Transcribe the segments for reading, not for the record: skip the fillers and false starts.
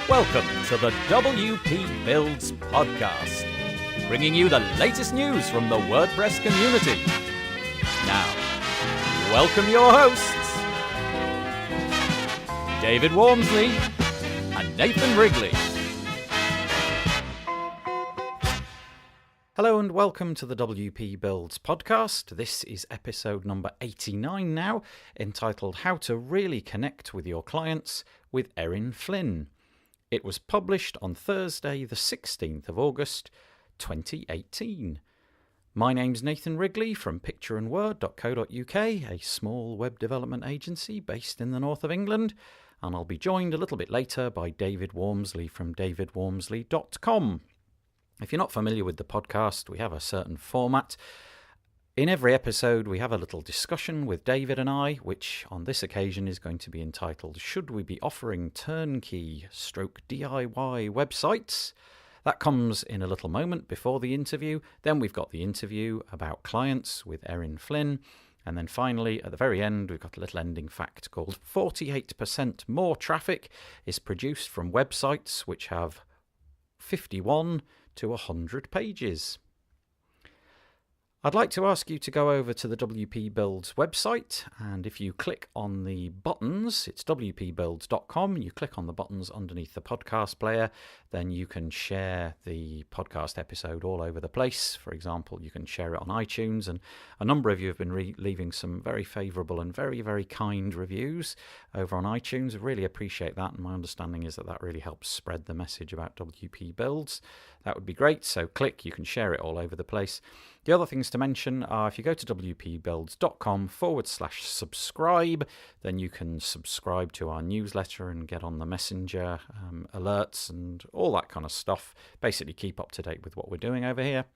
Welcome to the WP Builds podcast, bringing you the latest news from the WordPress community. Now, welcome your hosts, David Wormsley and Nathan Wrigley. Hello and welcome to the WP Builds podcast. This is episode number 89 now, entitled How to Really Connect with Your Clients with Erin Flynn. It was published on Thursday, the 16th of August, 2018. My name's Nathan Wrigley from pictureandword.co.uk, a small web development agency based in the north of England, and I'll be joined a little bit later by David Wormsley from davidwormsley.com. If you're not familiar with the podcast, we have a certain format. In every episode, we have a little discussion with David and I, which on this occasion is going to be entitled, Should We Be Offering Turnkey / DIY Websites? That comes in a little moment before the interview. Then we've got the interview about clients with Erin Flynn. And then finally, at the very end, we've got a little ending fact called 48% more traffic is produced from websites which have 51 to 100 pages. I'd like to ask you to go over to the WP Builds website, and if you click on the buttons, it's wpbuilds.com, you click on the buttons underneath the podcast player, then you can share the podcast episode all over the place. For example, you can share it on iTunes, and a number of you have been leaving some very favourable and very, very kind reviews over on iTunes. I really appreciate that, and my understanding is that that really helps spread the message about WP Builds. That would be great, so click, you can share it all over the place. The other things to mention are if you go to wpbuilds.com/subscribe, then you can subscribe to our newsletter and get on the messenger alerts and all that kind of stuff. Basically keep up to date with what we're doing over here.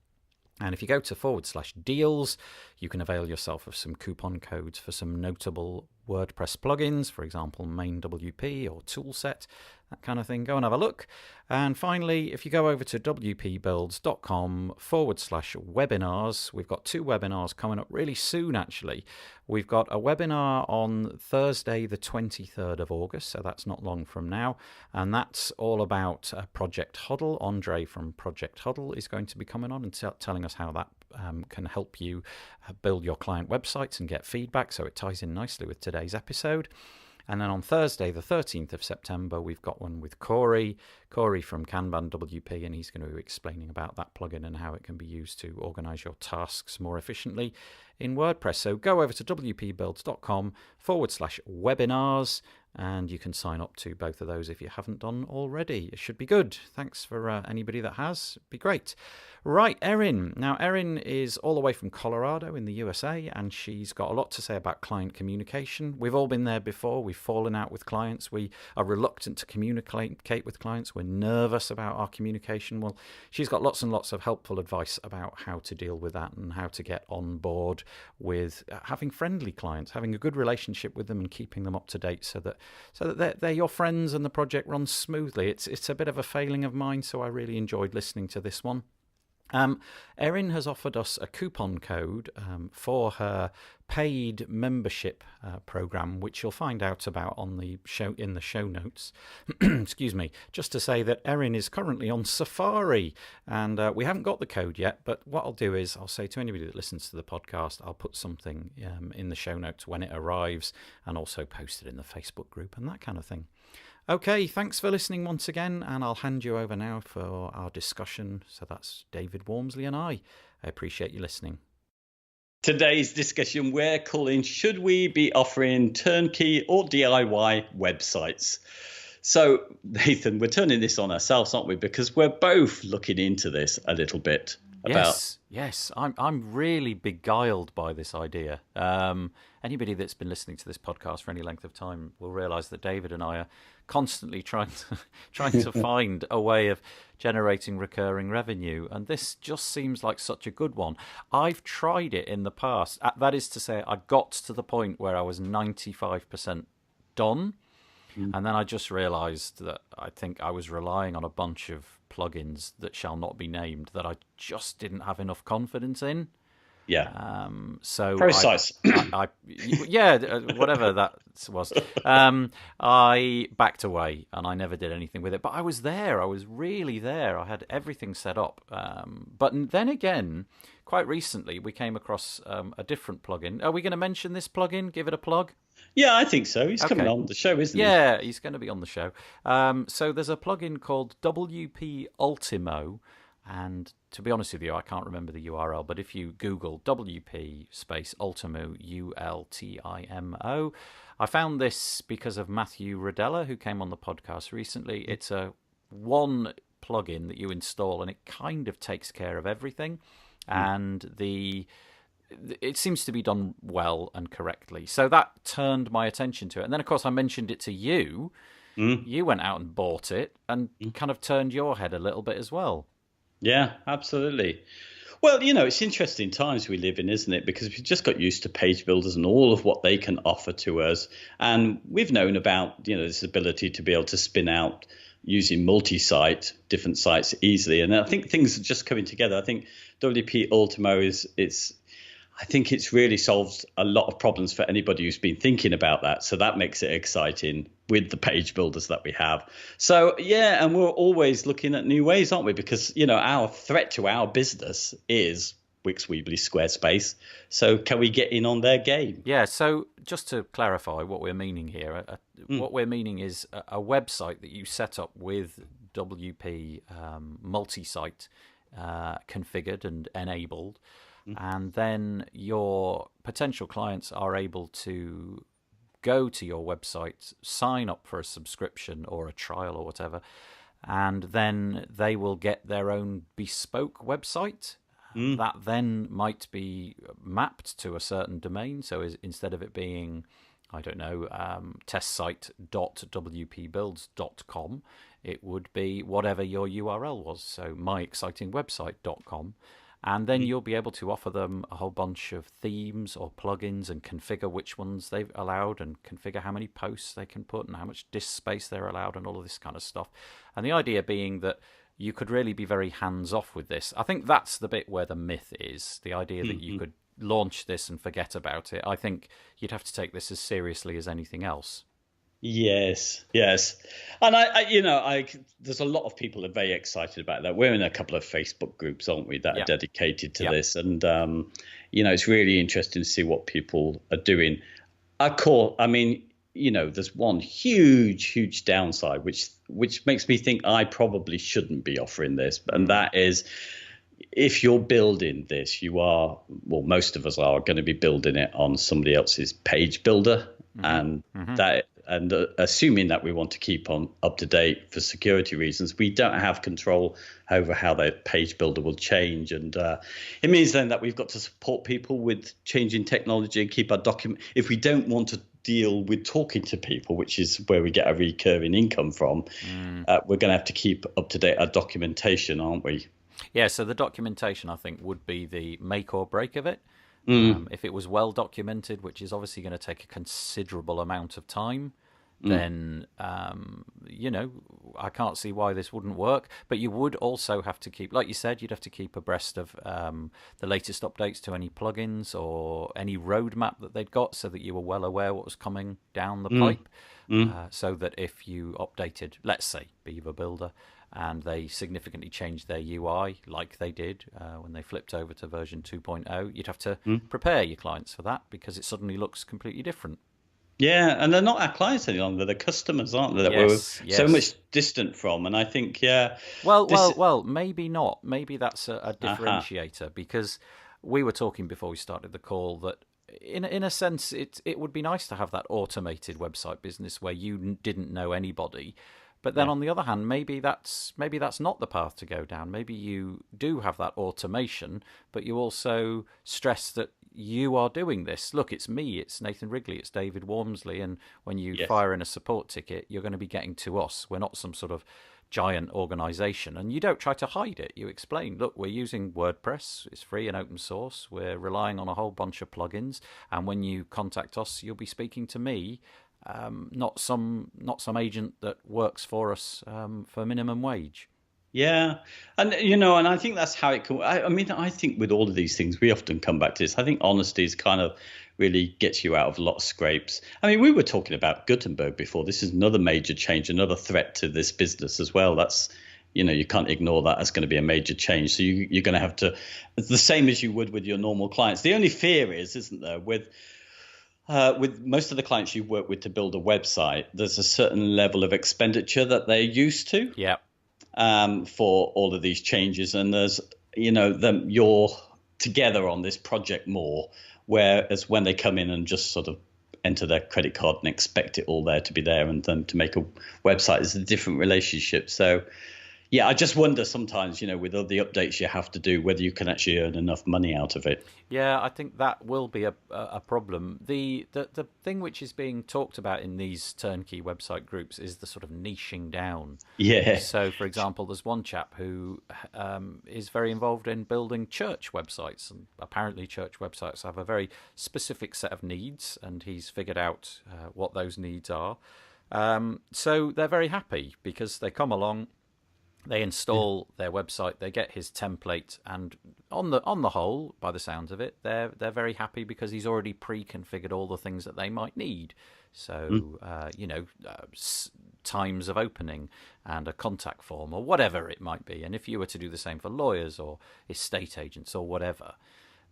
And if you go to /deals, you can avail yourself of some coupon codes for some notable WordPress plugins, for example, main WP or toolset, that kind of thing. Go and have a look. And finally, if you go over to wpbuilds.com/webinars, we've got 2 webinars coming up really soon, actually. We've got a webinar on Thursday, the 23rd of August, so that's not long from now. And that's all about Project Huddle. Andre from Project Huddle is going to be coming on and telling us how that can help you build your client websites and get feedback, so it ties in nicely with today's episode. And then on Thursday, the 13th of September, we've got one with Corey from Kanban WP, and he's going to be explaining about that plugin and how it can be used to organize your tasks more efficiently in WordPress. So go over to wpbuilds.com/webinars, and you can sign up to both of those if you haven't done already. It should be good. Thanks for anybody that has. It'd be great. Right, Erin. Now, Erin is all the way from Colorado in the USA, and she's got a lot to say about client communication. We've all been there before. We've fallen out with clients. We are reluctant to communicate with clients. We're nervous about our communication. Well, she's got lots and lots of helpful advice about how to deal with that and how to get on board with having friendly clients, having a good relationship with them and keeping them up to date so that they're your friends and the project runs smoothly. It's a bit of a failing of mine, so I really enjoyed listening to this one. Erin has offered us a coupon code for her paid membership program, which you'll find out about on the show in the show notes. Excuse me. Just to say that Erin is currently on Safari, and we haven't got the code yet. But what I'll do is I'll say to anybody that listens to the podcast, I'll put something in the show notes when it arrives, and also post it in the Facebook group and that kind of thing. Okay, thanks for listening once again, and I'll hand you over now for our discussion. So that's David Wormsley and I appreciate you listening. Today's discussion we're calling, Should We Be Offering Turnkey or DIY Websites? So, Nathan, we're turning this on ourselves, aren't we? Because we're both looking into this a little bit. Yes, I'm really beguiled by this idea. Anybody that's been listening to this podcast for any length of time will realise that David and I are constantly trying to find a way of generating recurring revenue, and this just seems like such a good one. I've tried it in the past. That is to say, I got to the point where I was 95% done, and then I just realised that I think I was relying on a bunch of plugins that shall not be named that I just didn't have enough confidence in. Yeah. So Pro sites. yeah, whatever that was. I backed away and I never did anything with it. But I was there. I was really there. I had everything set up. But then again, quite recently, we came across a different plugin. Are we going to mention this plugin? Give it a plug? Yeah, I think so. He's coming on the show, isn't he? Yeah, he's going to be on the show. So there's a plugin called WP Ultimo. And to be honest with you, I can't remember the URL, but if you Google WP space Ultimo, ULTIMO, I found this because of Matthew Rodella, who came on the podcast recently. It's a one plugin that you install, and it kind of takes care of everything. And it seems to be done well and correctly. So that turned my attention to it. And then, of course, I mentioned it to you. You went out and bought it and kind of turned your head a little bit as well. Yeah, absolutely. Well, it's interesting times we live in, isn't it? Because we've just got used to page builders and all of what they can offer to us. And we've known about, this ability to be able to spin out using multi-site, different sites easily. And I think things are just coming together. I think WP Ultimo I think it's really solved a lot of problems for anybody who's been thinking about that. So that makes it exciting with the page builders that we have. So, yeah, and we're always looking at new ways, aren't we? Because, our threat to our business is Wix, Weebly, Squarespace. So can we get in on their game? Yeah, so just to clarify what we're meaning here, what we're meaning is a website that you set up with WP multi-site configured and enabled. And then your potential clients are able to go to your website, sign up for a subscription or a trial or whatever, and then they will get their own bespoke website. That then might be mapped to a certain domain. So instead of it being, I don't know, testsite.wpbuilds.com, it would be whatever your URL was. So myexcitingwebsite.com. And then you'll be able to offer them a whole bunch of themes or plugins and configure which ones they've allowed and configure how many posts they can put and how much disk space they're allowed and all of this kind of stuff. And the idea being that you could really be very hands-off with this. I think that's the bit where the myth is, the idea that you could launch this and forget about it. I think you'd have to take this as seriously as anything else. Yes. And there's a lot of people that are very excited about that. We're in a couple of Facebook groups, aren't we, that are dedicated to this. And, it's really interesting to see what people are doing. There's one huge downside, which makes me think I probably shouldn't be offering this. And that is, if you're building this, most of us are going to be building it on somebody else's page builder. And assuming that we want to keep on up to date for security reasons, we don't have control over how the page builder will change. And it means then that we've got to support people with changing technology and keep our document. If we don't want to deal with talking to people, which is where we get our recurring income from, we're going to have to keep up to date our documentation, aren't we? Yeah, so the documentation, I think, would be the make or break of it. If it was well documented, which is obviously going to take a considerable amount of time, then, I can't see why this wouldn't work. But you would also have to keep, like you said, you'd have to keep abreast of the latest updates to any plugins or any roadmap that they'd got so that you were well aware what was coming down the pipe. So that if you updated, let's say, Beaver Builder, and they significantly changed their UI like they did when they flipped over to version 2.0, you'd have to prepare your clients for that because it suddenly looks completely different. Yeah, and they're not our clients any longer. They're customers, aren't they? That we're so much distant from. And I think, Well, maybe not. Maybe that's a differentiator because we were talking before we started the call that in a sense it would be nice to have that automated website business where you didn't know anybody. But then on the other hand, maybe that's not the path to go down. Maybe you do have that automation, but you also stress that you are doing this. Look, it's me, it's Nathan Wrigley, it's David Wormsley, and when you fire in a support ticket, you're going to be getting to us. We're not some sort of giant organization, and you don't try to hide it. You explain, look, we're using WordPress, it's free and open source, we're relying on a whole bunch of plugins, and when you contact us, you'll be speaking to me. Not some agent that works for us for minimum wage. Yeah, and and I think that's how it can. I mean, I think with all of these things, we often come back to this. I think honesty is kind of really gets you out of a lot of scrapes. I mean, we were talking about Gutenberg before. This is another major change, another threat to this business as well. That's you can't ignore that as going to be a major change. So you're going to have to, it's the same as you would with your normal clients. The only fear is, isn't there, with most of the clients you work with to build a website, there's a certain level of expenditure that they're used to. Yeah. For all of these changes, and there's them you're together on this project more, whereas when they come in and just sort of enter their credit card and expect it all there to be there and then to make a website is a different relationship. So yeah, I just wonder sometimes, with all the updates you have to do, whether you can actually earn enough money out of it. Yeah, I think that will be a problem. The thing which is being talked about in these turnkey website groups is the sort of niching down. Yeah. So, for example, there's one chap who is very involved in building church websites, and apparently church websites have a very specific set of needs, and he's figured out what those needs are. So they're very happy because they come along, they install their website, they get his template, and on the whole, by the sounds of it, they're very happy because he's already pre-configured all the things that they might need. So times of opening and a contact form or whatever it might be. And if you were to do the same for lawyers or estate agents or whatever,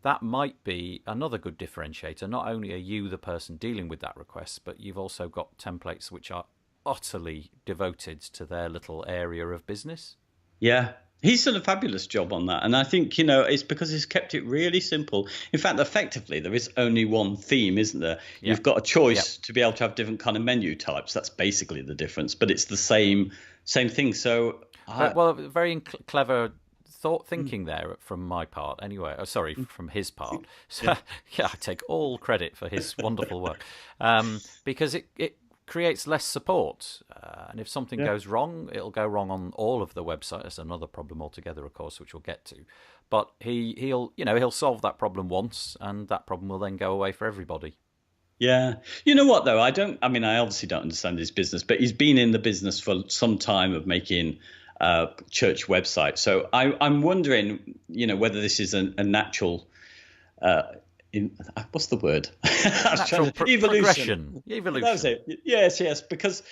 that might be another good differentiator. Not only are you the person dealing with that request, but you've also got templates which are utterly devoted to their little area of business. Yeah. He's done a fabulous job on that. And I think, it's because he's kept it really simple. In fact, effectively, there is only one theme, isn't there? Yeah. You've got a choice to be able to have different kind of menu types. That's basically the difference, but it's the same thing. So, very clever thinking there from my part anyway. Oh, sorry, from his part. So, yeah, I take all credit for his wonderful work, because it creates less support, and if something goes wrong, it'll go wrong on all of the websites. That's another problem altogether, of course, which we'll get to. But he'll solve that problem once, and that problem will then go away for everybody. Yeah. You know what, though? I obviously don't understand his business, but he's been in the business for some time of making church websites. So I'm wondering, whether this is a natural what's the word? Evolution. That was it. Yes. Because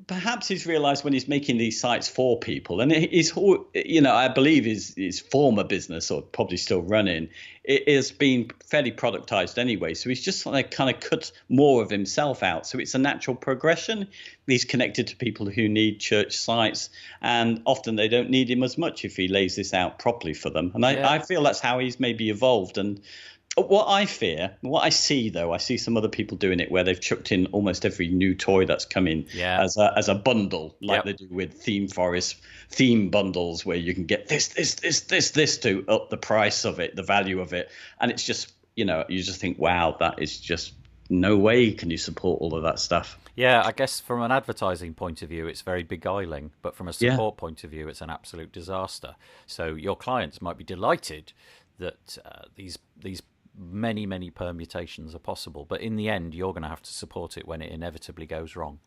perhaps he's realised when he's making these sites for people, and I believe his former business, or probably still running, it has been fairly productized anyway. So he's just kind of cut more of himself out. So it's a natural progression. He's connected to people who need church sites, and often they don't need him as much if he lays this out properly for them. And I feel that's how he's maybe evolved. And what I see, though, I see some other people doing it where they've chucked in almost every new toy that's come in as a bundle, like they do with theme bundles, where you can get this to up the price of it, the value of it. And it's just, you just think, wow, that is just no way can you support all of that stuff. Yeah, I guess from an advertising point of view, it's very beguiling, but from a support point of view, it's an absolute disaster. So your clients might be delighted that these many permutations are possible, but in the end you're going to have to support it when it inevitably goes wrong.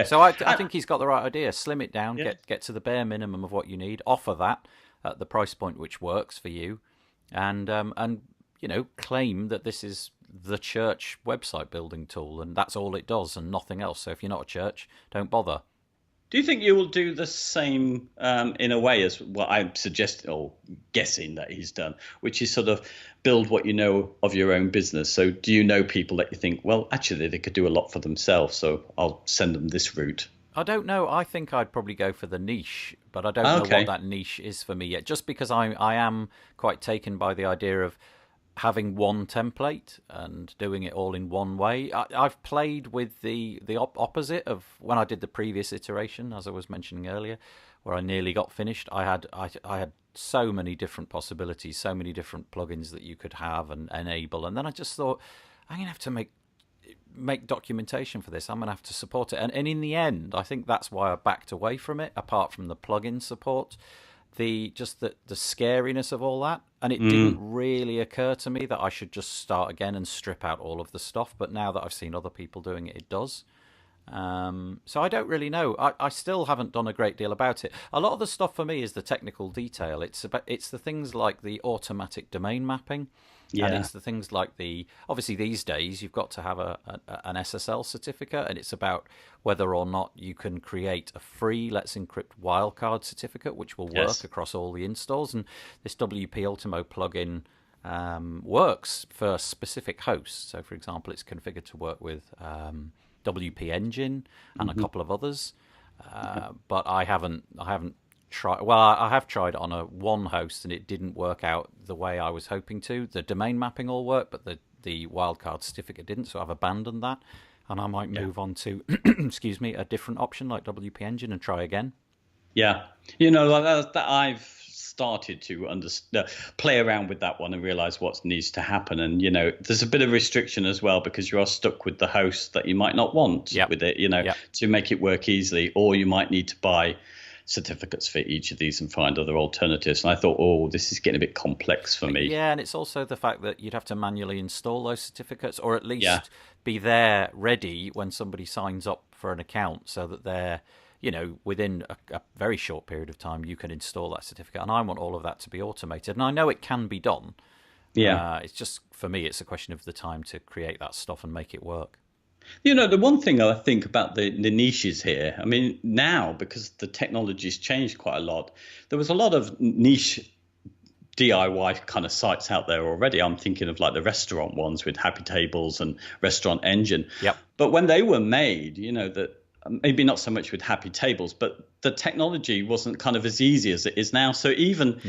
So I think he's got the right idea. Slim it down, get to the bare minimum of what you need, offer that at the price point which works for you, and claim that this is the church website building tool and that's all it does and nothing else. So if you're not a church, don't bother. Do you think you will do the same in a way as what I'm suggesting or guessing that he's done, which is sort of build what you know of your own business? So do you know people that you think, well, actually, they could do a lot for themselves, so I'll send them this route? I don't know. I think I'd probably go for the niche, but I don't know what that niche is for me yet, just because I am quite taken by the idea of having one template and doing it all in one way. I've played with the opposite of when I did the previous iteration, as I was mentioning earlier, where I nearly got finished. I had so many different possibilities, so many different plugins that you could have and enable, and then I just thought, I'm gonna have to make documentation for this. I'm gonna have to support it, and in the end, I think that's why I backed away from it. Apart from the plugin support, the scariness of all that, and it didn't really occur to me that I should just start again and strip out all of the stuff. But now that I've seen other people doing it, it does. So I don't really know. I still haven't done a great deal about it. A lot of the stuff for me is the technical detail. It's the things like the automatic domain mapping, and Yeah. it's the things like obviously these days you've got to have an SSL certificate, and it's about whether or not you can create a free Let's Encrypt wildcard certificate, which will work Yes. across all the installs. And this WP Ultimo plugin works for specific hosts. So, for example, it's configured to work with WP Engine and a couple of others, but I haven't tried. Well, I have tried it on one host, and it didn't work out the way I was hoping to. The domain mapping all worked, but the wildcard certificate didn't. So I've abandoned that, and I might move on to excuse me, a different option like WP Engine and try again. Yeah. Like that I've started to play around with that one and realize what needs to happen. And, there's a bit of restriction as well, because you are stuck with the host that you might not want with it, to make it work easily, or you might need to buy certificates for each of these and find other alternatives. And I thought, this is getting a bit complex for me. Yeah, and it's also the fact that you'd have to manually install those certificates, or at least be there ready when somebody signs up for an account, so that they're, within a very short period of time, you can install that certificate. And I want all of that to be automated. And I know it can be done. Yeah. It's just, for me, it's a question of the time to create that stuff and make it work. The one thing I think about the niches here, I mean, now, because the technology's changed quite a lot, there was a lot of niche DIY kind of sites out there already. I'm thinking of like the restaurant ones with Happy Tables and Restaurant Engine. Yep. But when they were made, that maybe not so much with Happy Tables, but the technology wasn't kind of as easy as it is now. So even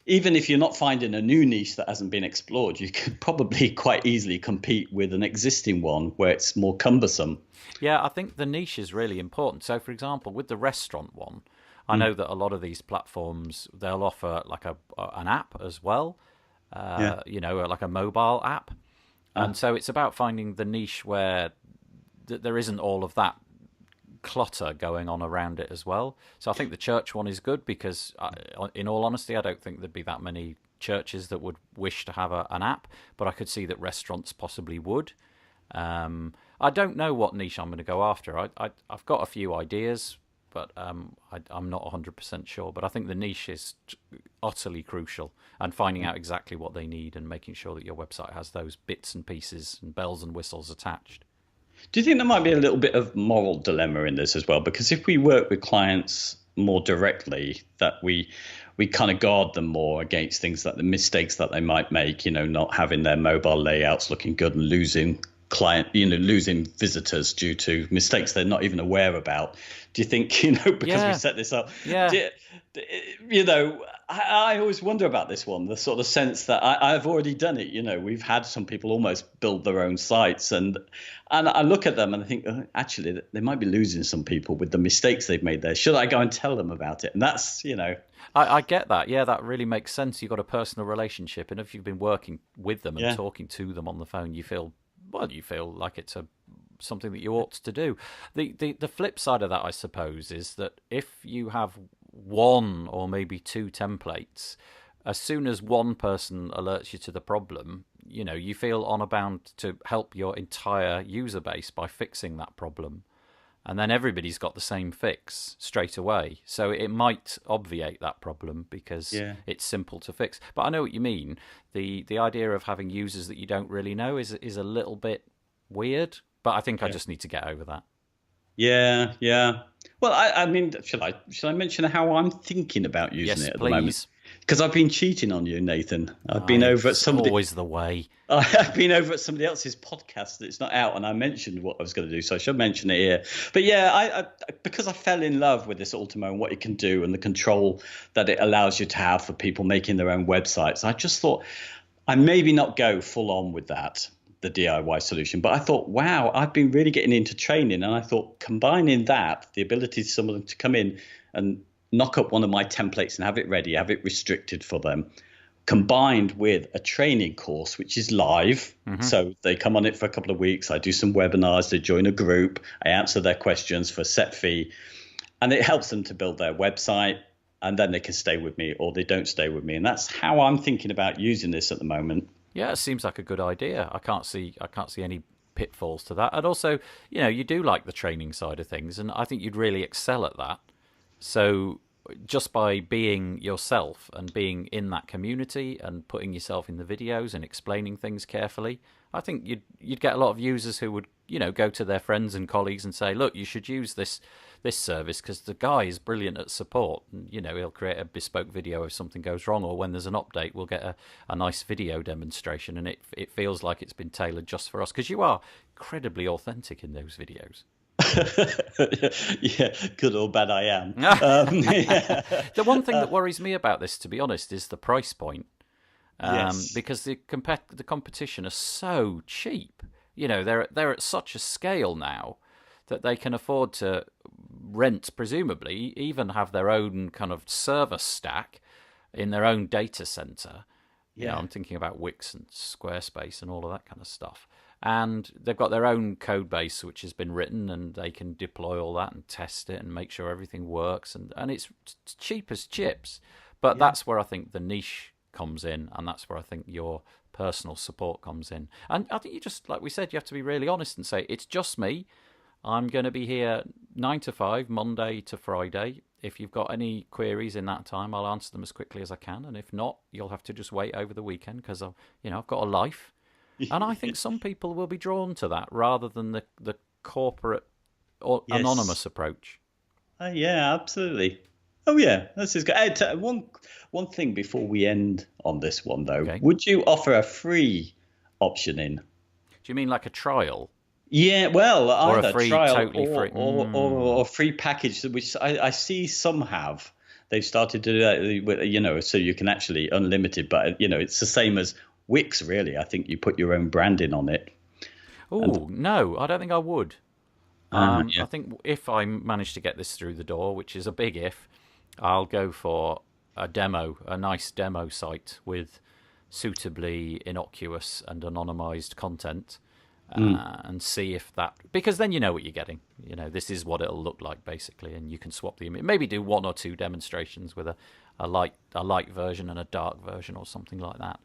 if you're not finding a new niche that hasn't been explored, you could probably quite easily compete with an existing one where it's more cumbersome. Yeah, I think the niche is really important. So, for example, with the restaurant one, I know that a lot of these platforms, they'll offer like an app as well, like a mobile app. And so it's about finding the niche where there isn't all of that clutter going on around it as well. So I think the church one is good because, in all honesty, I don't think there'd be that many churches that would wish to have an app, but I could see that restaurants possibly would. I don't know what niche I'm going to go after. I've got a few ideas, but I'm not 100% sure. But I think the niche is utterly crucial, and finding out exactly what they need and making sure that your website has those bits and pieces and bells and whistles attached. Do you think there might be a little bit of moral dilemma in this as well? Because if we work with clients more directly, that we kind of guard them more against things like the mistakes that they might make, not having their mobile layouts looking good and losing losing visitors due to mistakes they're not even aware about. Do you think, because we set this up, I always wonder about this one, the sort of sense that I've already done it. We've had some people almost build their own sites, and I look at them and I think, actually, they might be losing some people with the mistakes they've made there. Should I go and tell them about it? And that's, I get that. Yeah, that really makes sense. You've got a personal relationship, and if you've been working with them and talking to them on the phone, you feel like it's something that you ought to do. The flip side of that, I suppose, is that if you have one or maybe two templates, as soon as one person alerts you to the problem, you feel honor bound to help your entire user base by fixing that problem. And then everybody's got the same fix straight away. So it might obviate that problem because it's simple to fix. But I know what you mean. The idea of having users that you don't really know is a little bit weird. But I think I just need to get over that. Yeah, yeah. Well, I mean, shall I mention how I'm thinking about using it at the moment? Because I've been cheating on you, Nathan. I've been over at somebody. Always the way. I've been over at somebody else's podcast that's not out, and I mentioned what I was going to do, so I should mention it here. But yeah, because I fell in love with this Ultimo and what it can do and the control that it allows you to have for people making their own websites, I just thought I maybe not go full on with that, the DIY solution. But I thought, wow, I've been really getting into training, and I thought combining that, the ability for someone to come in and knock up one of my templates and have it ready, have it restricted for them, combined with a training course, which is live. Mm-hmm. So they come on it for a couple of weeks. I do some webinars. They join a group. I answer their questions for a set fee. And it helps them to build their website. And then they can stay with me or they don't stay with me. And that's how I'm thinking about using this at the moment. Yeah, it seems like a good idea. I can't see any pitfalls to that. And also, you do like the training side of things, and I think you'd really excel at that. So just by being yourself and being in that community and putting yourself in the videos and explaining things carefully, I think you'd get a lot of users who would go to their friends and colleagues and say, look, you should use this service because the guy is brilliant at support, and he'll create a bespoke video if something goes wrong, or when there's an update we'll get a nice video demonstration, and it feels like it's been tailored just for us, because you are incredibly authentic in those videos. Yeah, good or bad I am. Yeah. The one thing that worries me about this, to be honest, is the price point. Yes. Because the competition are so cheap. They're at such a scale now that they can afford to rent, presumably, even have their own kind of server stack in their own data center. Yeah. I'm thinking about Wix and Squarespace and all of that kind of stuff. And they've got their own code base which has been written, and they can deploy all that and test it and make sure everything works. And it's cheap as chips. But that's where I think the niche comes in, and that's where I think your personal support comes in. And I think you just, like we said, you have to be really honest and say, it's just me. I'm going to be here 9 to 5, Monday to Friday. If you've got any queries in that time, I'll answer them as quickly as I can. And if not, you'll have to just wait over the weekend, because I've got a life. And I think some people will be drawn to that rather than the corporate or anonymous approach. Yeah, absolutely. Oh yeah, this is good. One thing before we end on this one though, Okay. Would you offer a free option in? Do you mean like a trial? Yeah, well, Or either a free, trial totally free. or a free package, which I see some have. They've started to do that, so you can actually unlimited, but it's the same as Wix, really. I think you put your own branding on it. Oh, no, I don't think I would. Yeah. I think if I manage to get this through the door, which is a big if, I'll go for a nice demo site with suitably innocuous and anonymized content, and see if that, because then you know what you're getting. This is what it'll look like basically, and you can swap the image. Maybe do 1 or 2 demonstrations with a light version and a dark version or something like that.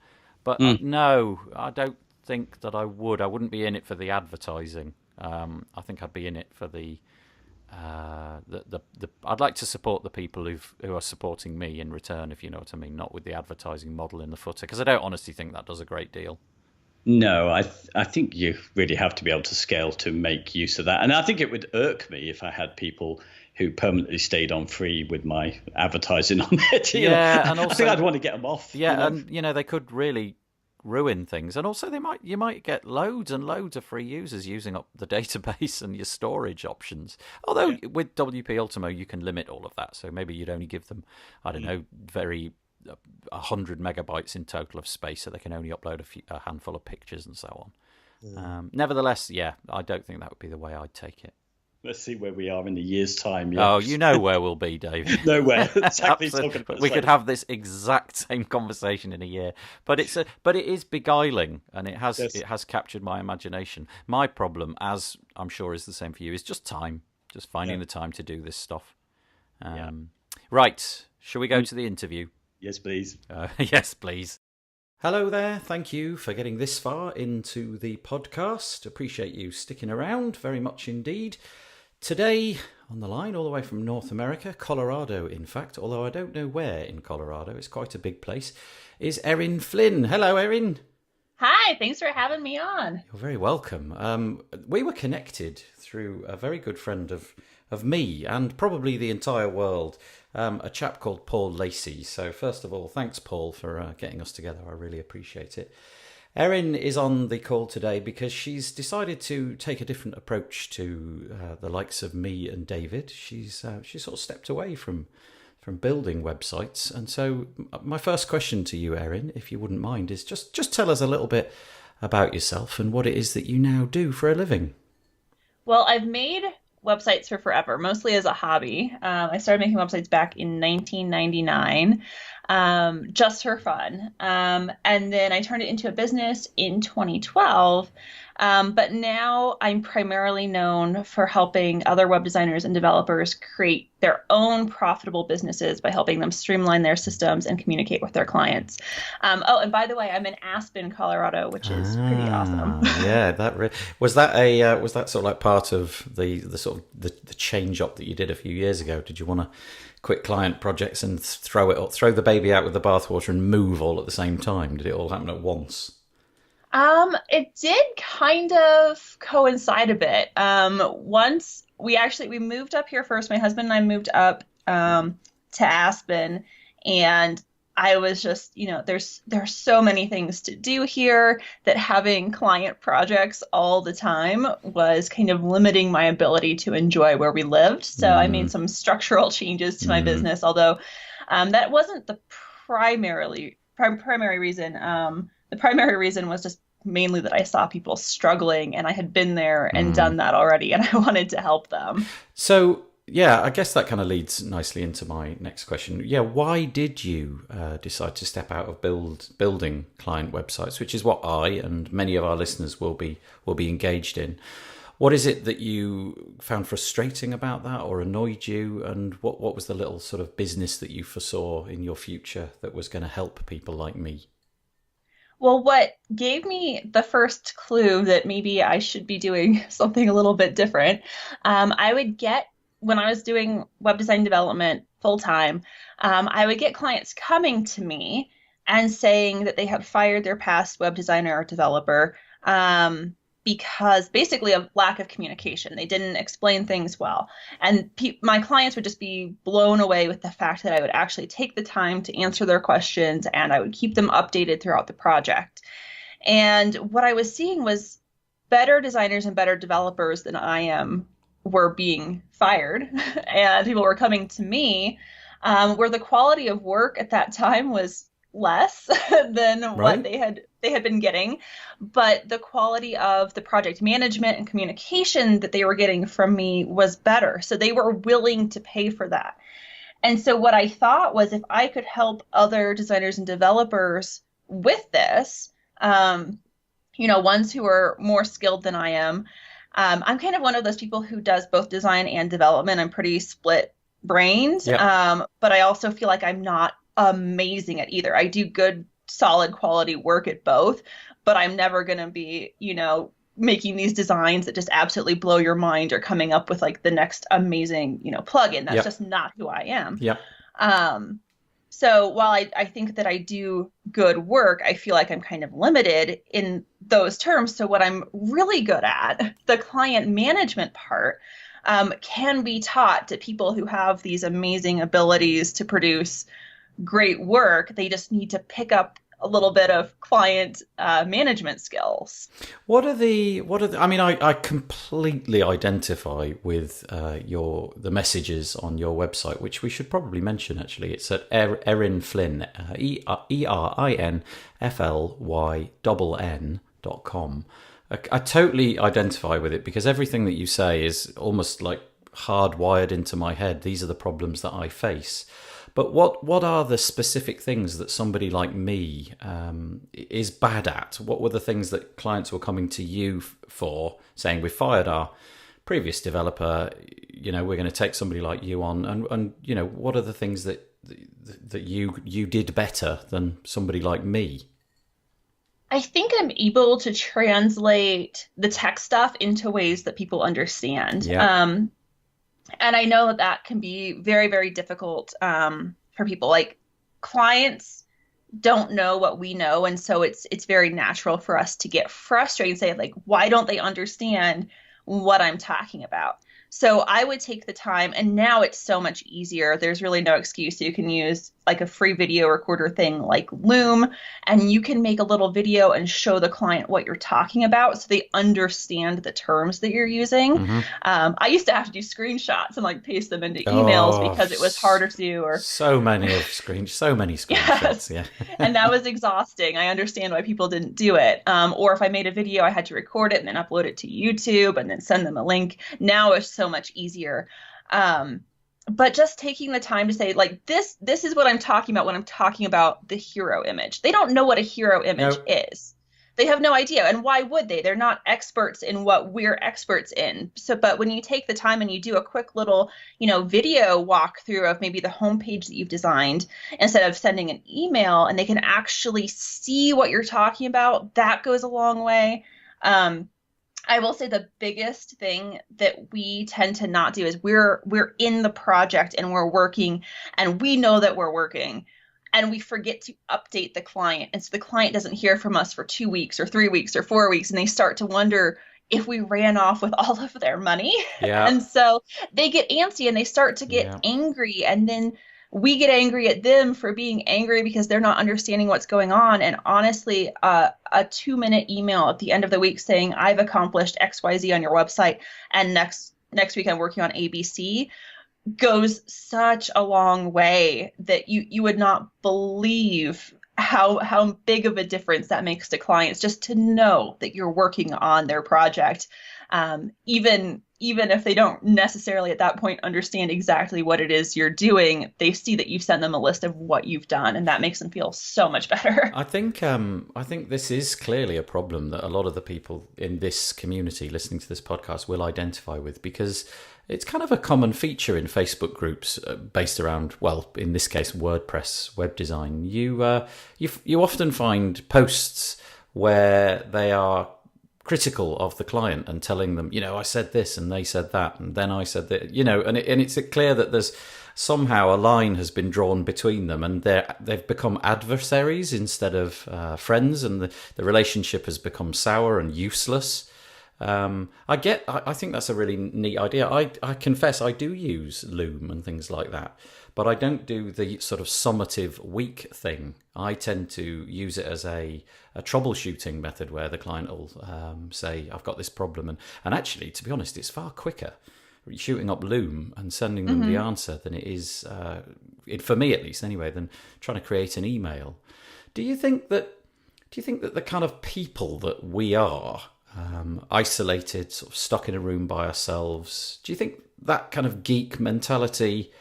But no, I don't think that I would. I wouldn't be in it for the advertising. I think I'd be in it for the I'd like to support the people who are supporting me in return, if you know what I mean, not with the advertising model in the footer, because I don't honestly think that does a great deal. No, I think you really have to be able to scale to make use of that. And I think it would irk me if I had people who permanently stayed on free with my advertising on it. And also, I think I'd want to get them off. Yeah, and they could really ruin things. And also you might get loads and loads of free users using up the database and your storage options. Although with WP Ultimo you can limit all of that. So maybe you'd only give them, I don't know, 100 megabytes in total of space, so they can only upload a handful of pictures and so on. Nevertheless, I don't think that would be the way I'd take it. Let's see where we are in a year's time. Yeah. Oh, you know where we'll be, David. Nowhere. Exactly. We could have this exact same conversation in a year, but it is beguiling, and it has captured my imagination. My problem, as I'm sure is the same for you, is just time, just finding the time to do this stuff. Right, shall we go to the interview? Yes, please. Yes, please. Hello there. Thank you for getting this far into the podcast. Appreciate you sticking around very much indeed. Today on the line, all the way from North America, Colorado, in fact, although I don't know where in Colorado, it's quite a big place, is Erin Flynn. Hello, Erin. Hi, thanks for having me on. You're very welcome. We were connected through a very good friend of me and probably the entire world, a chap called Paul Lacey. So first of all, thanks, Paul, for getting us together. I really appreciate it. Erin is on the call today because she's decided to take a different approach to the likes of me and David. She's sort of stepped away from building websites. And so my first question to you, Erin, if you wouldn't mind, is just tell us a little bit about yourself and what it is that you now do for a living. Well, I've made websites for forever, mostly as a hobby. I started making websites back in 1999, just for fun. And then I turned it into a business in 2012. But now I'm primarily known for helping other web designers and developers create their own profitable businesses by helping them streamline their systems and communicate with their clients. Oh, and by the way, I'm in Aspen, Colorado, which is pretty awesome. Yeah, was that sort of like part of the sort of the change up that you did a few years ago? Did you want to quit client projects and throw the baby out with the bathwater and move all at the same time? Did it all happen at once? It did kind of coincide a bit. Once we moved up here first. My husband and I moved up to Aspen, and I was just, there's so many things to do here that having client projects all the time was kind of limiting my ability to enjoy where we lived. So I made some structural changes to my business, although that wasn't the primary reason. The primary reason was just mainly that I saw people struggling, and I had been there and done that already, and I wanted to help them. So, yeah, I guess that kind of leads nicely into my next question. Yeah, why did you decide to step out of building client websites, which is what I and many of our listeners will be engaged in? What is it that you found frustrating about that or annoyed you? And what was the little sort of business that you foresaw in your future that was going to help people like me? Well, what gave me the first clue that maybe I should be doing something a little bit different, I would get, when I was doing web design development full time, I would get clients coming to me and saying that they had fired their past web designer or developer because basically of lack of communication. They didn't explain things well. And my clients would just be blown away with the fact that I would actually take the time to answer their questions, and I would keep them updated throughout the project. And what I was seeing was better designers and better developers than I am were being fired, and people were coming to me, where the quality of work at that time was less than what they had been getting, but the quality of the project management and communication that they were getting from me was better. So they were willing to pay for that. And so what I thought was, if I could help other designers and developers with this, ones who are more skilled than I am, I'm kind of one of those people who does both design and development. I'm pretty split brained, but I also feel like I'm not amazing at either. I do good, solid quality work at both, but I'm never going to be, making these designs that just absolutely blow your mind or coming up with like the next amazing, plugin. That's just not who I am. So while I think that I do good work, I feel like I'm kind of limited in those terms. So what I'm really good at, the client management part, can be taught to people who have these amazing abilities to produce great work. They just need to pick up a little bit of client management skills. I completely identify with the messages on your website, which we should probably mention actually. It's at Erin Flynn, ErinFlynn.com. I totally identify with it because everything that you say is almost like hardwired into my head. These are the problems that I face. But what are the specific things that somebody like me is bad at? What were the things that clients were coming to you for, saying, we fired our previous developer, we're going to take somebody like you on, and what are the things that you did better than somebody like me? I think I'm able to translate the tech stuff into ways that people understand. And I know that can be very, very difficult for people. Like, clients don't know what we know, and so it's very natural for us to get frustrated and say, like, why don't they understand what I'm talking about? So I would take the time, and now it's so much easier. There's really no excuse. You can use like a free video recorder thing like Loom, and you can make a little video and show the client what you're talking about so they understand the terms that you're using. I used to have to do screenshots and like paste them into emails because it was harder to do. Or so many screenshots. Yeah. And that was exhausting. I understand why people didn't do it. Or if I made a video, I had to record it and then upload it to YouTube and then send them a link. Now it's so much easier. But just taking the time to say, like, this is what I'm talking about when I'm talking about the hero image. They don't know what a hero image is. They have no idea. And why would they? They're not experts in what we're experts in. So, but when you take the time and you do a quick little, video walkthrough of maybe the homepage that you've designed instead of sending an email, and they can actually see what you're talking about, that goes a long way. I will say the biggest thing that we tend to not do is we're in the project and we're working, and we know that we're working, and we forget to update the client. And so the client doesn't hear from us for 2 weeks or 3 weeks or 4 weeks, and they start to wonder if we ran off with all of their money. Yeah. And so they get antsy and they start to get angry, and then we get angry at them for being angry because they're not understanding what's going on. And honestly, a 2-minute email at the end of the week saying, I've accomplished XYZ on your website, and next week I'm working on ABC, goes such a long way that you would not believe how big of a difference that makes to clients, just to know that you're working on their project. Even if they don't necessarily at that point understand exactly what it is you're doing, they see that you've sent them a list of what you've done, and that makes them feel so much better. I think this is clearly a problem that a lot of the people in this community listening to this podcast will identify with, because it's kind of a common feature in Facebook groups based around, well, in this case, WordPress web design. You often find posts where they are critical of the client and telling them, I said this and they said that and then I said that, and it's clear that there's somehow a line has been drawn between them, and they've become adversaries instead of friends, and the relationship has become sour and useless. I think that's a really neat idea. I confess I do use Loom and things like that, but I don't do the sort of summative week thing. I tend to use it as a troubleshooting method where the client will say, I've got this problem. And actually, to be honest, it's far quicker shooting up Loom and sending them the answer than it is, for me at least anyway, than trying to create an email. Do you think that the kind of people that we are, isolated, sort of stuck in a room by ourselves, do you think that kind of geek mentality,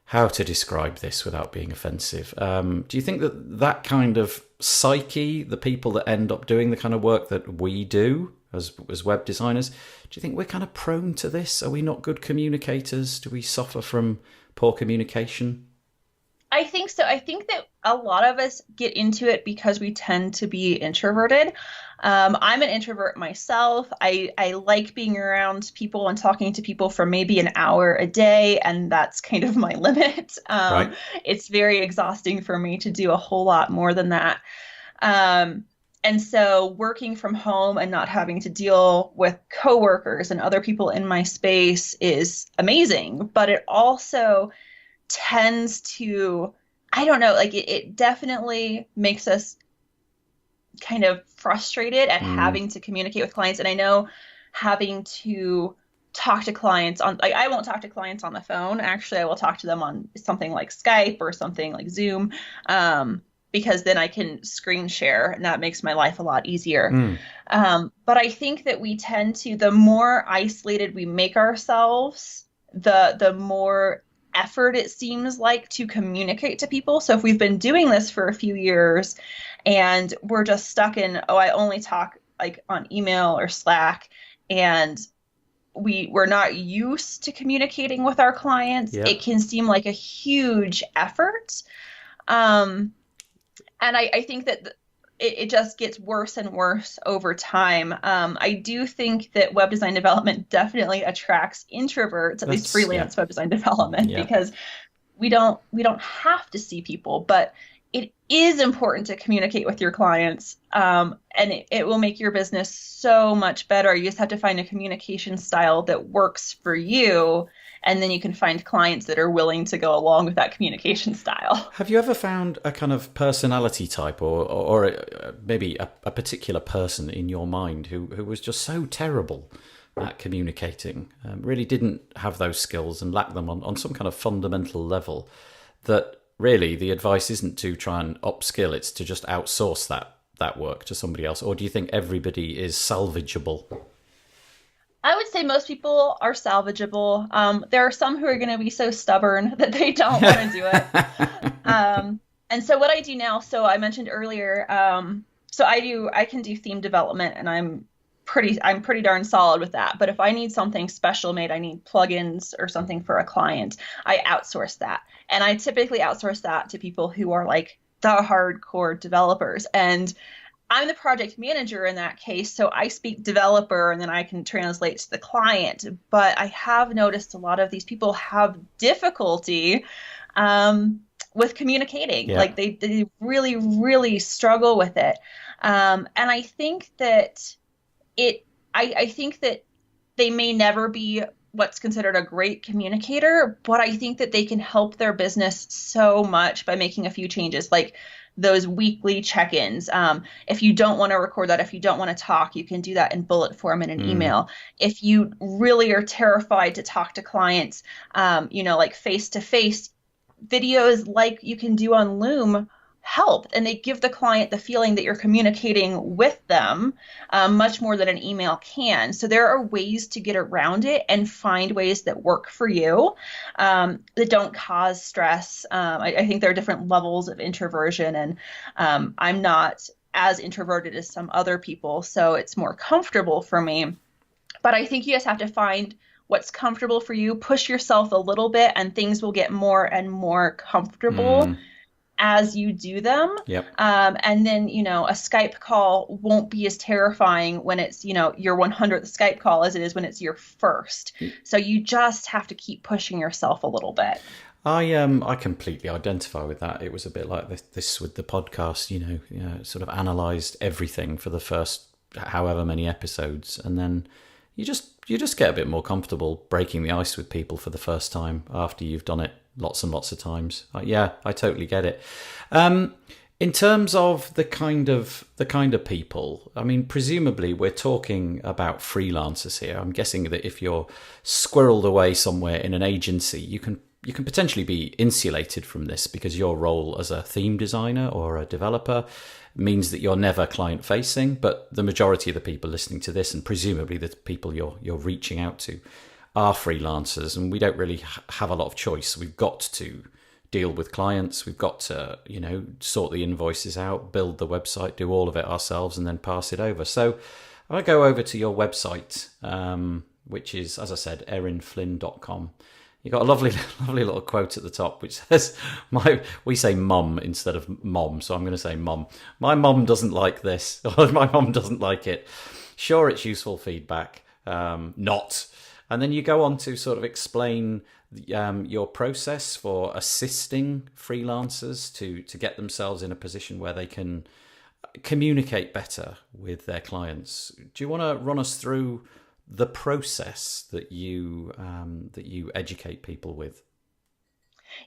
how to describe this without being offensive, do you think that kind of psyche, the people that end up doing the kind of work that we do as web designers, do you think we're kind of prone to this? Are we not good communicators? Do we suffer from poor communication? I think so. I think that a lot of us get into it because we tend to be introverted. I'm an introvert myself. I like being around people and talking to people for maybe an hour a day, and that's kind of my limit. Right. It's very exhausting for me to do a whole lot more than that. And so working from home and not having to deal with coworkers and other people in my space is amazing, but it also tends to, I don't know, like it definitely makes us kind of frustrated at having to communicate with clients. And I know having to talk to clients I won't talk to clients on the phone. Actually, I will talk to them on something like Skype or something like Zoom, because then I can screen share, and that makes my life a lot easier. But I think that we tend to, the more isolated we make ourselves, the more effort it seems like to communicate to people. So if we've been doing this for a few years and we're just stuck in, I only talk like on email or Slack, and we're not used to communicating with our clients, it can seem like a huge effort. And I think that it just gets worse and worse over time. I do think that web design development definitely attracts introverts, at least freelance web design development, because we don't have to see people, but it is important to communicate with your clients, and it will make your business so much better. You just have to find a communication style that works for you, and then you can find clients that are willing to go along with that communication style. Have you ever found a kind of personality type or maybe a particular person in your mind who was just so terrible at communicating, really didn't have those skills and lacked them on some kind of fundamental level, that really the advice isn't to try and upskill, it's to just outsource that work to somebody else? Or do you think everybody is salvageable? I would say most people are salvageable. There are some who are going to be so stubborn that they don't want to do it. And so what I do now, so I mentioned earlier, So I can do theme development, and I'm pretty darn solid with that. But if I need something special made, I need plugins or something for a client, I outsource that. And I typically outsource that to people who are like the hardcore developers. And I'm the project manager in that case, so I speak developer and then I can translate to the client. But I have noticed a lot of these people have difficulty with communicating. Yeah. Like they really, really struggle with it. And I think that I think that they may never be what's considered a great communicator, but I think that they can help their business so much by making a few changes, like those weekly check-ins. If you don't want to record that, if you don't want to talk, you can do that in bullet form in an email. If you really are terrified to talk to clients, like face-to-face, videos like you can do on Loom help, and they give the client the feeling that you're communicating with them much more than an email can. So there are ways to get around it and find ways that work for you that don't cause stress. I think there are different levels of introversion, and I'm not as introverted as some other people, so it's more comfortable for me. But I think you just have to find what's comfortable for you, push yourself a little bit, and things will get more and more comfortable as you do them. Yep. And then, a Skype call won't be as terrifying when it's, your 100th Skype call as it is when it's your first. So you just have to keep pushing yourself a little bit. I completely identify with that. It was a bit like this with the podcast, sort of analysed everything for the first however many episodes, and then you just get a bit more comfortable breaking the ice with people for the first time after you've done it lots and lots of times. Yeah, I totally get it. In terms of the kind of people, I mean, presumably we're talking about freelancers here. I'm guessing that if you're squirreled away somewhere in an agency, you can potentially be insulated from this because your role as a theme designer or a developer means that you're never client facing, but the majority of the people listening to this, and presumably the people you're reaching out to, are freelancers, and we don't really have a lot of choice. We've got to deal with clients. We've got to, sort the invoices out, build the website, do all of it ourselves, and then pass it over. So I go over to your website, which is, as I said, erinflynn.com. You got a lovely little quote at the top which says, we say mum instead of mom, so I'm going to say mum. My mum doesn't like this, or my mum doesn't like it. Sure, it's useful feedback, not. And then you go on to sort of explain your process for assisting freelancers to get themselves in a position where they can communicate better with their clients. Do you want to run us through the process that you educate people with?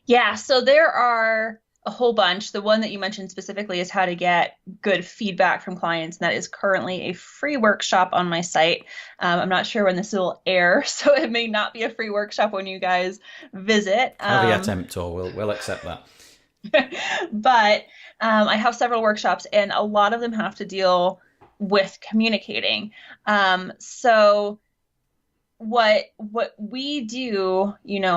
Yeah, so there are a whole bunch. The one that you mentioned specifically is how to get good feedback from clients, and that is currently a free workshop on my site. I'm not sure when this will air, so it may not be a free workshop when you guys visit. Caveat emptor, we'll accept that. But I have several workshops, and a lot of them have to deal with communicating. So what we do,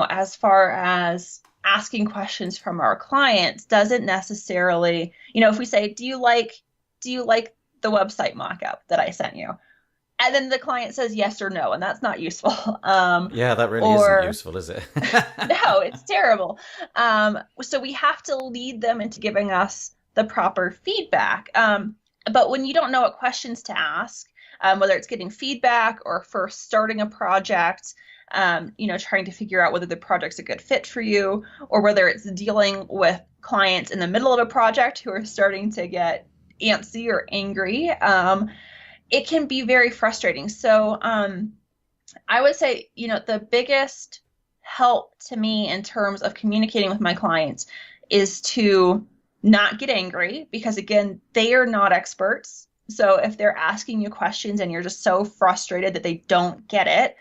as far as asking questions from our clients doesn't necessarily, if we say, do you like the website mock-up that I sent you? And then the client says yes or no, and that's not useful. Yeah, that really isn't useful, is it? No, it's terrible. So we have to lead them into giving us the proper feedback. But when you don't know what questions to ask, whether it's getting feedback or first starting a project, trying to figure out whether the project's a good fit for you, or whether it's dealing with clients in the middle of a project who are starting to get antsy or angry, it can be very frustrating. So I would say, the biggest help to me in terms of communicating with my clients is to not get angry, because again, they are not experts. So if they're asking you questions and you're just so frustrated that they don't get it,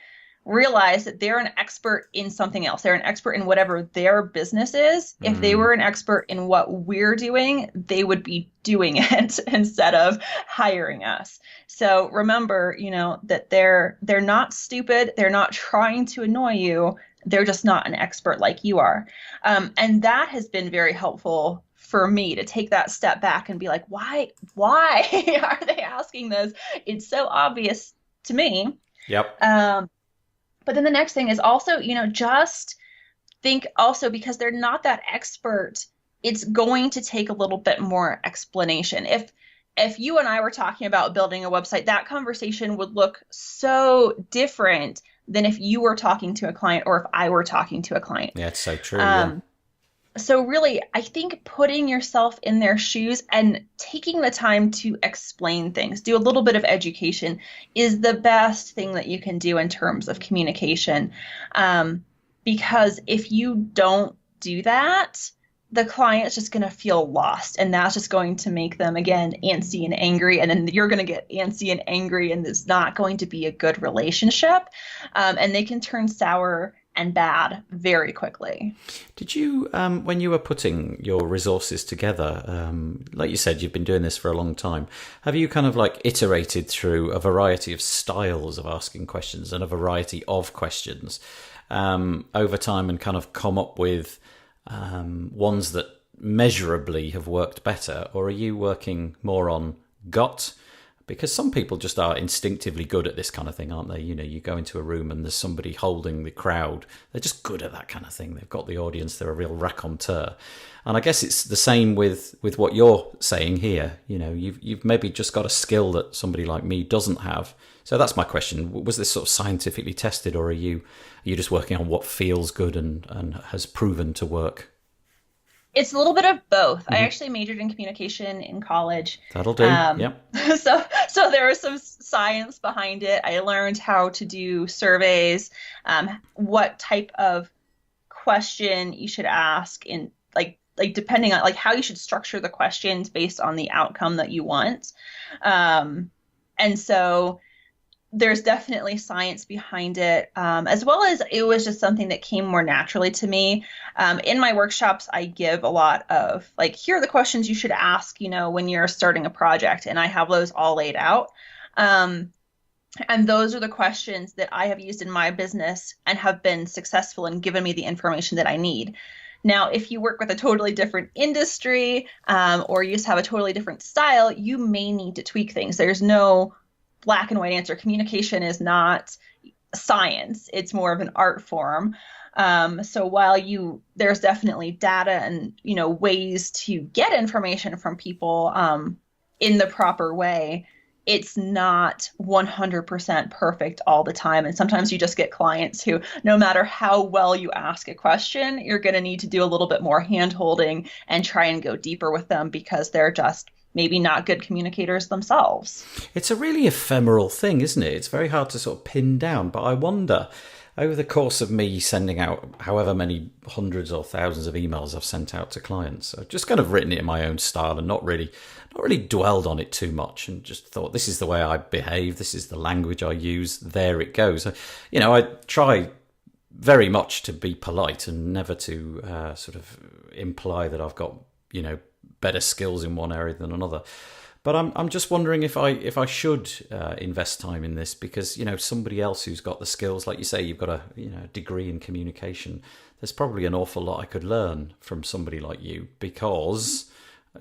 realize that they're an expert in something else. They're an expert in whatever their business is. If they were an expert in what we're doing, they would be doing it instead of hiring us. So remember, that they're not stupid. They're not trying to annoy you. They're just not an expert like you are. And that has been very helpful for me to take that step back and be like, why are they asking this? It's so obvious to me. Yep. But then the next thing is also, just think also, because they're not that expert, it's going to take a little bit more explanation. If you and I were talking about building a website, that conversation would look so different than if you were talking to a client or if I were talking to a client. Yeah, it's so true. Yeah. So really, I think putting yourself in their shoes and taking the time to explain things, do a little bit of education, is the best thing that you can do in terms of communication. Because if you don't do that, the client's just going to feel lost, and that's just going to make them, again, antsy and angry, and then you're going to get antsy and angry, and it's not going to be a good relationship, and they can turn sour and bad very quickly. Did you, when you were putting your resources together, like you said, you've been doing this for a long time, have you kind of like iterated through a variety of styles of asking questions and a variety of questions over time and kind of come up with ones that measurably have worked better? Or are you working more on gut? Because some people just are instinctively good at this kind of thing, aren't they? You go into a room and there's somebody holding the crowd. They're just good at that kind of thing. They've got the audience. They're a real raconteur. And I guess it's the same with what you're saying here. You've maybe just got a skill that somebody like me doesn't have. So that's my question. Was this sort of scientifically tested, or are you just working on what feels good and has proven to work? It's a little bit of both. Mm-hmm. I actually majored in communication in college. That'll do. Yep. So there was some science behind it. I learned how to do surveys, what type of question you should ask, in like depending on like how you should structure the questions based on the outcome that you want. And so there's definitely science behind it, as well as it was just something that came more naturally to me. In my workshops, I give a lot of like, here are the questions you should ask, when you're starting a project, and I have those all laid out. And those are the questions that I have used in my business and have been successful and given me the information that I need. Now, if you work with a totally different industry, or you just have a totally different style, you may need to tweak things. There's no black and white answer. Communication is not science. It's more of an art form. So while there's definitely data and, ways to get information from people in the proper way, it's not 100% perfect all the time. And sometimes you just get clients who, no matter how well you ask a question, you're going to need to do a little bit more hand-holding and try and go deeper with them because they're just maybe not good communicators themselves. It's a really ephemeral thing, isn't it? It's very hard to sort of pin down. But I wonder, over the course of me sending out however many hundreds or thousands of emails I've sent out to clients, I've just kind of written it in my own style and not really dwelled on it too much, and just thought, this is the way I behave, this is the language I use, there it goes. I try very much to be polite and never to sort of imply that I've got, better skills in one area than another. But I'm just wondering if I should invest time in this, because somebody else who's got the skills, like you say, you've got a degree in communication. There's probably an awful lot I could learn from somebody like you, because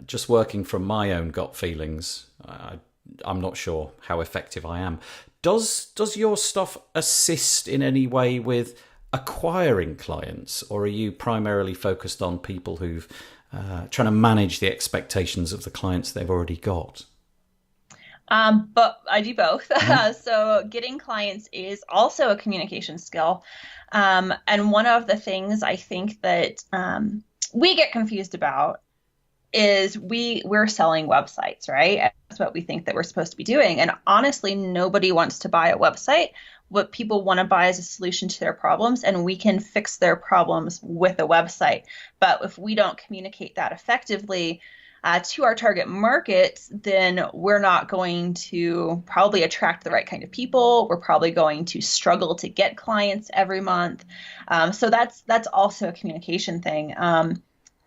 just working from my own gut feelings, I'm not sure how effective I am. Does your stuff assist in any way with acquiring clients, or are you primarily focused on people who've trying to manage the expectations of the clients they've already got? But I do both. Mm-hmm. So getting clients is also a communication skill. And one of the things I think that we get confused about is we're selling websites, right? That's what we think that we're supposed to be doing. And honestly, nobody wants to buy a website. What people want to buy is a solution to their problems, and we can fix their problems with a website. But if we don't communicate that effectively to our target markets, then we're not going to probably attract the right kind of people. We're probably going to struggle to get clients every month. So that's also a communication thing.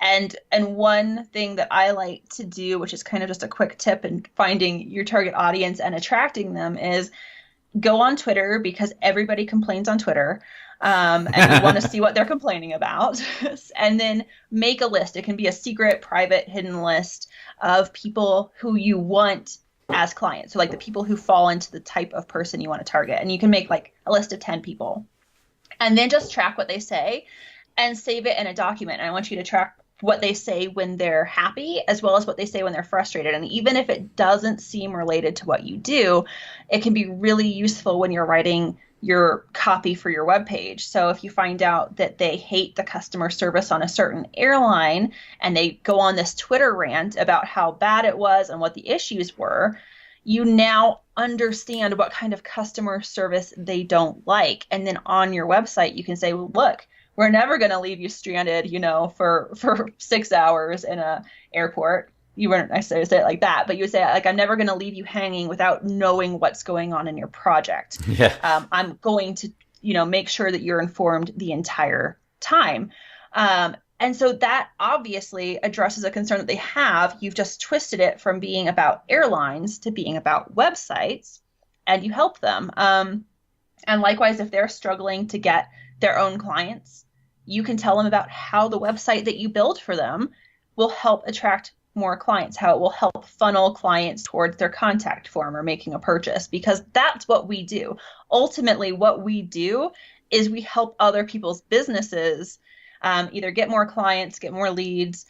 And one thing that I like to do, which is kind of just a quick tip in finding your target audience and attracting them, is go on Twitter, because everybody complains on Twitter. and you want to see what they're complaining about. And then make a list. It can be a secret, private, hidden list of people who you want as clients. So like the people who fall into the type of person you want to target. And you can make like a list of 10 people. And then just track what they say and save it in a document. And I want you to track what they say when they're happy, as well as what they say when they're frustrated. And even if it doesn't seem related to what you do, it can be really useful when you're writing your copy for your webpage. So if you find out that they hate the customer service on a certain airline and they go on this Twitter rant about how bad it was and what the issues were, you now understand what kind of customer service they don't like. And then on your website, you can say, well, look, we're never going to leave you stranded, for 6 hours in a airport. You wouldn't necessarily say it like that, but you would say, like, I'm never going to leave you hanging without knowing what's going on in your project. Yeah. I'm going to, make sure that you're informed the entire time. And so that obviously addresses a concern that they have. You've just twisted it from being about airlines to being about websites, and you help them. And likewise, if they're struggling to get their own clients, you can tell them about how the website that you build for them will help attract more clients, how it will help funnel clients towards their contact form or making a purchase, because that's what we do. Ultimately, what we do is we help other people's businesses either get more clients, get more leads,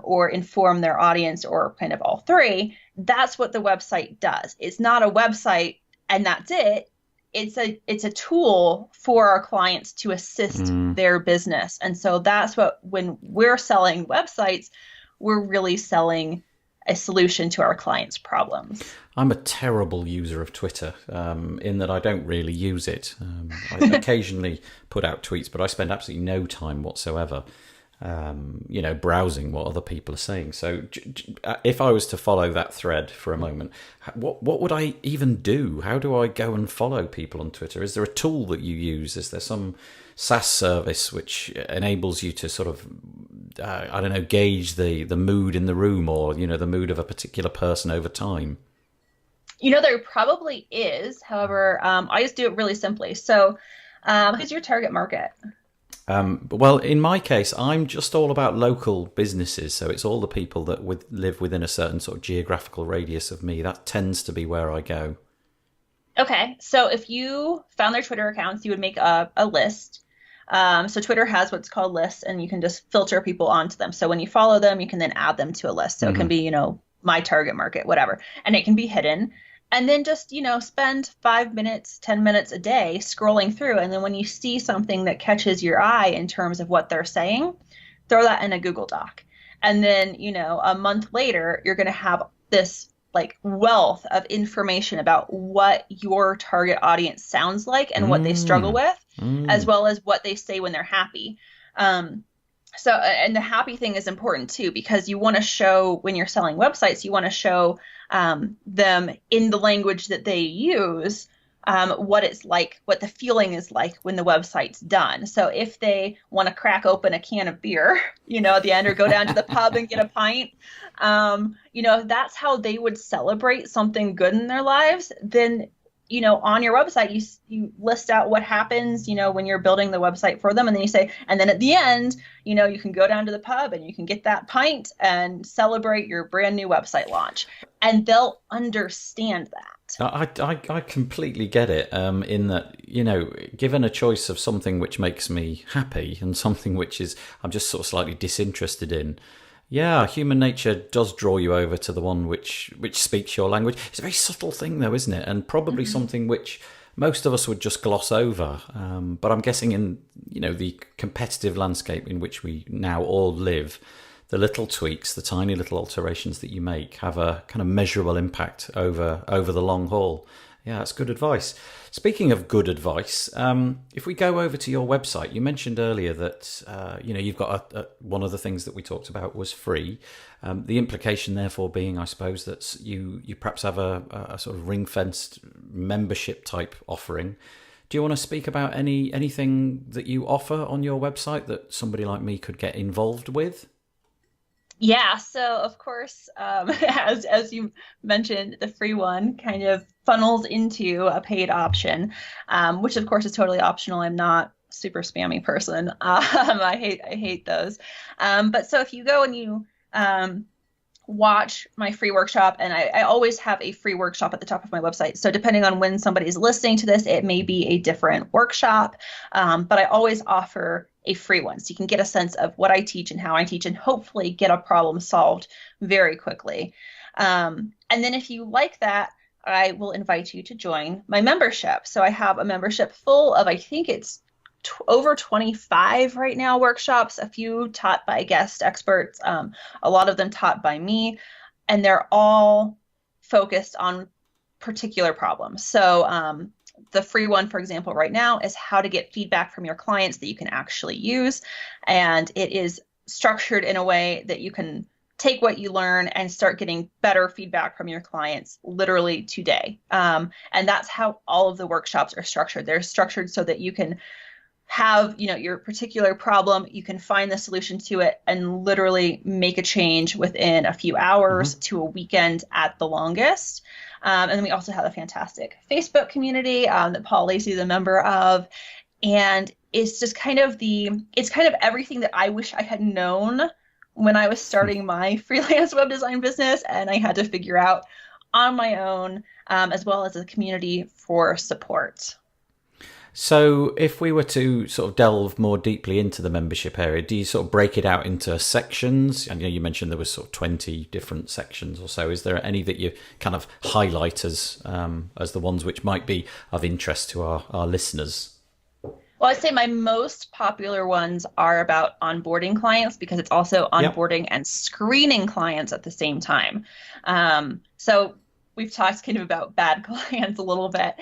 or inform their audience, or kind of all three. That's what the website does. It's not a website and that's it. It's a tool for our clients to assist their business. And so that's what, when we're selling websites, we're really selling a solution to our clients' problems. I'm a terrible user of Twitter in that I don't really use it. I occasionally put out tweets, but I spend absolutely no time whatsoever, browsing what other people are saying. So if I was to follow that thread for a moment, what would I even do? How do I go and follow people on Twitter? Is there a tool that you use? Is there some SaaS service which enables you to sort of, gauge the mood in the room, or, the mood of a particular person over time? There probably is. However, I just do it really simply. So who's your target market? Well, in my case, I'm just all about local businesses. So it's all the people that live within a certain sort of geographical radius of me. That tends to be where I go. Okay. So if you found their Twitter accounts, you would make a list. So Twitter has what's called lists, and you can just filter people onto them. So when you follow them, you can then add them to a list. So it can be, my target market, whatever, and it can be hidden. And then just, spend 5 minutes, 10 minutes a day scrolling through. And then when you see something that catches your eye in terms of what they're saying, throw that in a Google Doc. And then, a month later, you're going to have this like wealth of information about what your target audience sounds like and what they struggle with, as well as what they say when they're happy. So, and the happy thing is important too, because you want to show, when you're selling websites, you want to show them in the language that they use, what it's like, what the feeling is like when the website's done. So if they want to crack open a can of beer, at the end, or go down to the pub and get a pint, that's how they would celebrate something good in their lives. Then, on your website, you list out what happens, when you're building the website for them. And then you say, and then at the end, you can go down to the pub and you can get that pint and celebrate your brand new website launch. And they'll understand that. I completely get it, in that, given a choice of something which makes me happy and something which is I'm just sort of slightly disinterested in, yeah, human nature does draw you over to the one which speaks your language. It's a very subtle thing, though, isn't it? And probably something which most of us would just gloss over. But I'm guessing in the competitive landscape in which we now all live, the little tweaks, the tiny little alterations that you make have a kind of measurable impact over the long haul. Yeah, that's good advice. Speaking of good advice, if we go over to your website, you mentioned earlier that you've got one of the things that we talked about was free. The implication, therefore, being, I suppose, that you perhaps have a sort of ring-fenced membership type offering. Do you want to speak about anything that you offer on your website that somebody like me could get involved with? Yeah, so of course, as you mentioned, the free one kind of funnels into a paid option, which of course is totally optional. I'm not super spammy person. I hate those. But so if you go and you watch my free workshop, and I always have a free workshop at the top of my website. So depending on when somebody's listening to this, it may be a different workshop, but I always offer a free one. So you can get a sense of what I teach and how I teach, and hopefully get a problem solved very quickly. And then if you like that, I will invite you to join my membership. So I have a membership full of, I think it's over 25 right now workshops, a few taught by guest experts, a lot of them taught by me, and they're all focused on particular problems. So the free one, for example, right now is how to get feedback from your clients that you can actually use. And it is structured in a way that you can take what you learn and start getting better feedback from your clients literally today. And that's how all of the workshops are structured. They're structured so that you can have, your particular problem, you can find the solution to it and literally make a change within a few hours to a weekend at the longest. And then we also have a fantastic Facebook community that Paul Lacey is a member of. And it's just it's kind of everything that I wish I had known when I was starting my freelance web design business, and I had to figure out on my own, as well as a community for support. So if we were to sort of delve more deeply into the membership area, do you sort of break it out into sections? I know you mentioned there was sort of 20 different sections or so. Is there any that you kind of highlight as the ones which might be of interest to our listeners? Well, I'd say my most popular ones are about onboarding clients, because it's also onboarding and screening clients at the same time. So we've talked kind of about bad clients a little bit.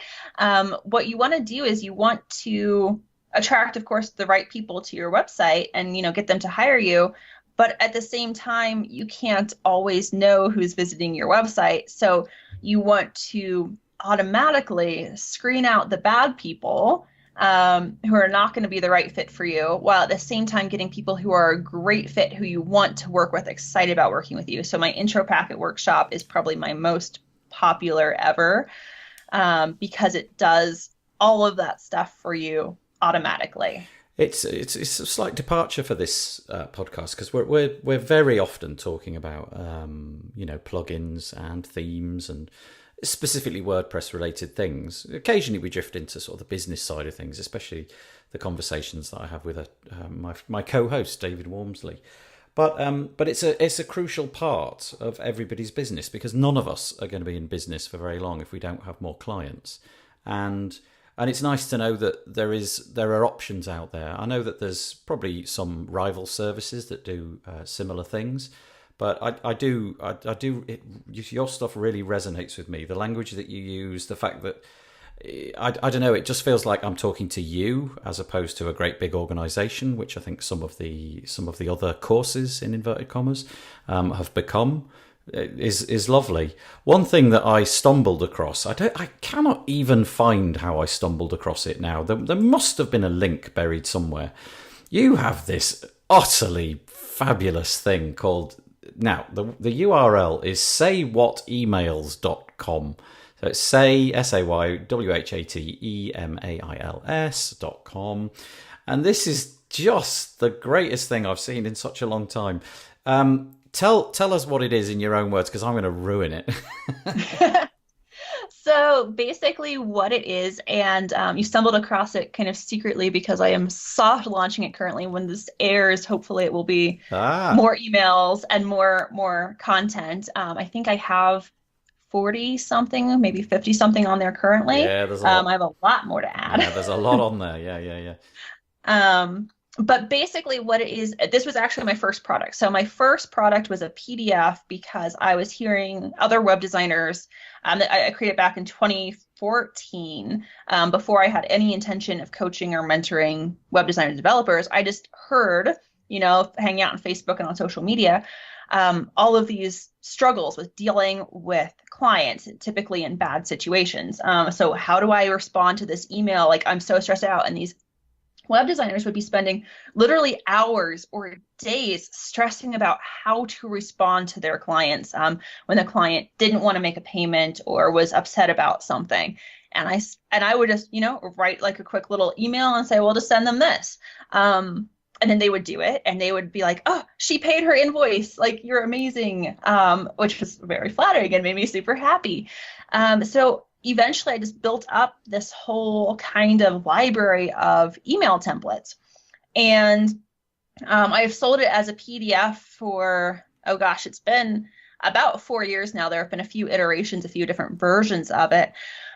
What you want to do is you want to attract, of course, the right people to your website and, get them to hire you. But at the same time, you can't always know who's visiting your website. So you want to automatically screen out the bad people who are not going to be the right fit for you, while at the same time getting people who are a great fit, who you want to work with, excited about working with you. So my intro packet workshop is probably my most popular ever, because it does all of that stuff for you automatically. It's a slight departure for this podcast, because we're very often talking about plugins and themes and specifically WordPress related things. Occasionally we drift into sort of the business side of things, especially the conversations that I have with my co-host David Wormsley. But it's a crucial part of everybody's business, because none of us are going to be in business for very long if we don't have more clients. And it's nice to know that there are options out there. I know that there's probably some rival services that do similar things, but your stuff really resonates with me. The language that you use, the fact that I don't know, it just feels like I'm talking to you as opposed to a great big organization, which I think some of the other courses, in inverted commas, have become, is lovely. One thing that I stumbled across, I cannot even find how I stumbled across it now. There must have been a link buried somewhere. You have this utterly fabulous thing called, now the URL is saywhatemails.com. So it's saywhatemails.com. And this is just the greatest thing I've seen in such a long time. Tell us what it is in your own words, because I'm going to ruin it. So basically what it is, and you stumbled across it kind of secretly because I am soft launching it currently. When this airs, hopefully it will be more emails and more content. I think I have 40 something, maybe 50 something on there currently. Yeah, there's a lot. I have a lot more to add. Yeah, there's a lot on there. Yeah. But basically what it is, this was actually my first product. So my first product was a PDF, because I was hearing other web designers that I created back in 2014, before I had any intention of coaching or mentoring web designers and developers. I just heard, hanging out on Facebook and on social media, all of these struggles with dealing with clients, typically in bad situations. So how do I respond to this email? Like, I'm so stressed out. And these web designers would be spending literally hours or days stressing about how to respond to their clients when the client didn't want to make a payment or was upset about something. And I would just, write like a quick little email and say, well, just send them this. And then they would do it and they would be like, oh, she paid her invoice. Like, you're amazing. Which was very flattering and made me super happy. So eventually I just built up this whole kind of library of email templates. And I've sold it as a PDF for, oh gosh, it's been about 4 years now. There have been a few iterations, a few different versions of it.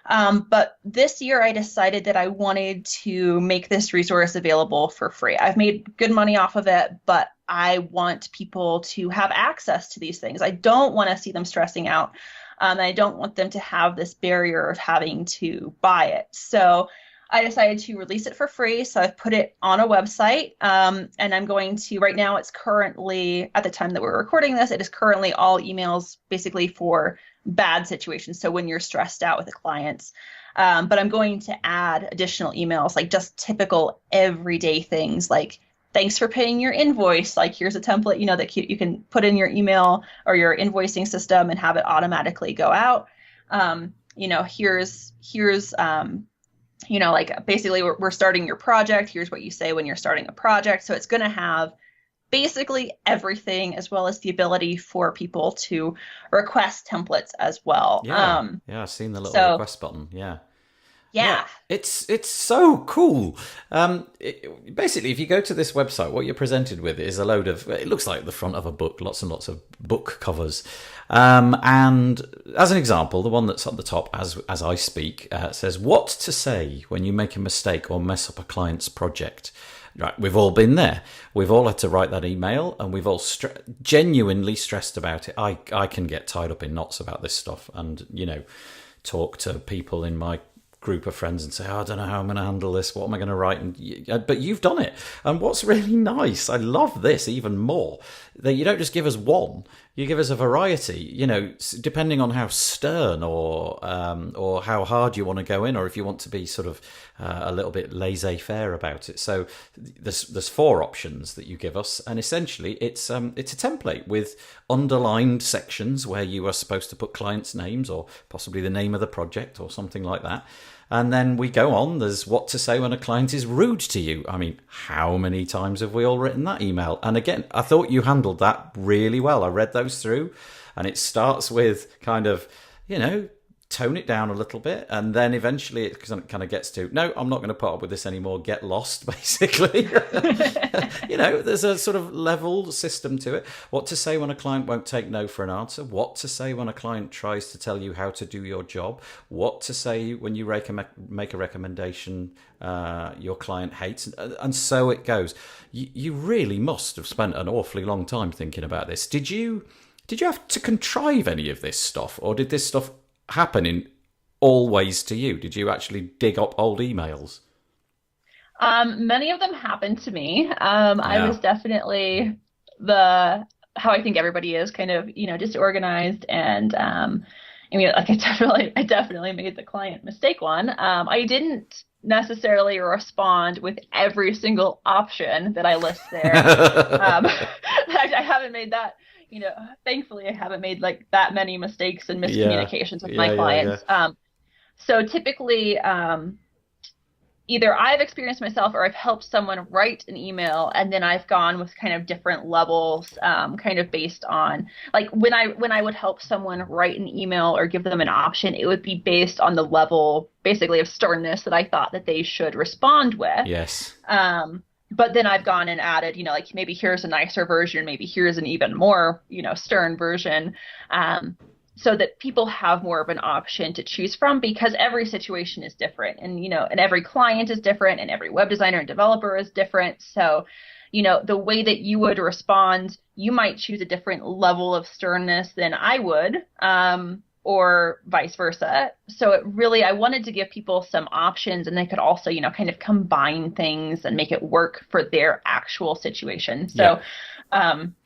But this year I decided that I wanted to make this resource available for free. I've made good money off of it, but I want people to have access to these things. I don't want to see them stressing out. And I don't want them to have this barrier of having to buy it. So I decided to release it for free. So I've put it on a website, and I'm going to, right now it's currently, at the time that we're recording this, it is currently all emails basically for bad situations. So when you're stressed out with a client, but I'm going to add additional emails, like just typical everyday things like, thanks for paying your invoice. Like, here's a template, that you can put in your email or your invoicing system and have it automatically go out. Here's like basically we're starting your project. Here's what you say when you're starting a project. So it's going to have basically everything, as well as the ability for people to request templates as well. Yeah, I've seen the little request button. Yeah, it's so cool. Basically, if you go to this website, what you're presented with is a load of, it looks like the front of a book, lots and lots of book covers. And as an example, the one that's at the top, as I speak, says, what to say when you make a mistake or mess up a client's project. Right, we've all been there. We've all had to write that email, and we've all genuinely stressed about it. I can get tied up in knots about this stuff, and talk to people in my group of friends and say, I don't know how I'm going to handle this. What am I going to write? But you've done it. And what's really nice, I love this even more, that you don't just give us one, you give us a variety, depending on how stern or how hard you want to go in, or if you want to be sort of a little bit laissez-faire about it. So there's 4 options that you give us, and essentially it's a template with underlined sections where you are supposed to put clients' names or possibly the name of the project or something like that. And then we go on. There's what to say when a client is rude to you. I mean, how many times have we all written that email? And again, I thought you handled that really well. I read those through, and it starts with kind of, tone it down a little bit, and then eventually it kind of gets to, no, I'm not going to put up with this anymore, get lost, basically. There's a sort of level system to it. What to say when a client won't take no for an answer, what to say when a client tries to tell you how to do your job, what to say when you make a recommendation your client hates, and so it goes. You really must have spent an awfully long time thinking about this. Did you have to contrive any of this stuff, or did this stuff happen in always to you? Did you actually dig up old emails? Many of them happened to me. I was definitely how I think everybody is, kind of, disorganized, and like I definitely made the client mistake one. I didn't necessarily respond with every single option that I list there. I haven't made that. Thankfully I haven't made like that many mistakes and miscommunications with my clients. So typically, either I've experienced myself or I've helped someone write an email, and then I've gone with kind of different levels, kind of based on, like, when I would help someone write an email or give them an option, it would be based on the level basically of sternness that I thought that they should respond with. Yes. But then I've gone and added, like, maybe here's a nicer version, maybe here's an even more, stern version, so that people have more of an option to choose from, because every situation is different, and, and every client is different, and every web designer and developer is different. So, the way that you would respond, you might choose a different level of sternness than I would, or vice versa. So I wanted to give people some options, and they could also, kind of combine things and make it work for their actual situation. So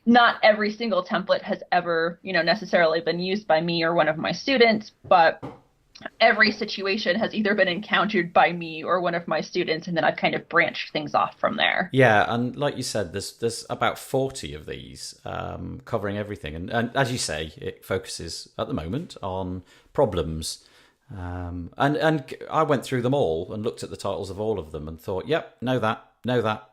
not every single template has ever, necessarily been used by me or one of my students, but every situation has either been encountered by me or one of my students, and then I've kind of branched things off from there. Yeah, and like you said, there's about 40 of these, covering everything. And as you say, it focuses at the moment on problems And I went through them all and looked at the titles of all of them and thought, yep, know that,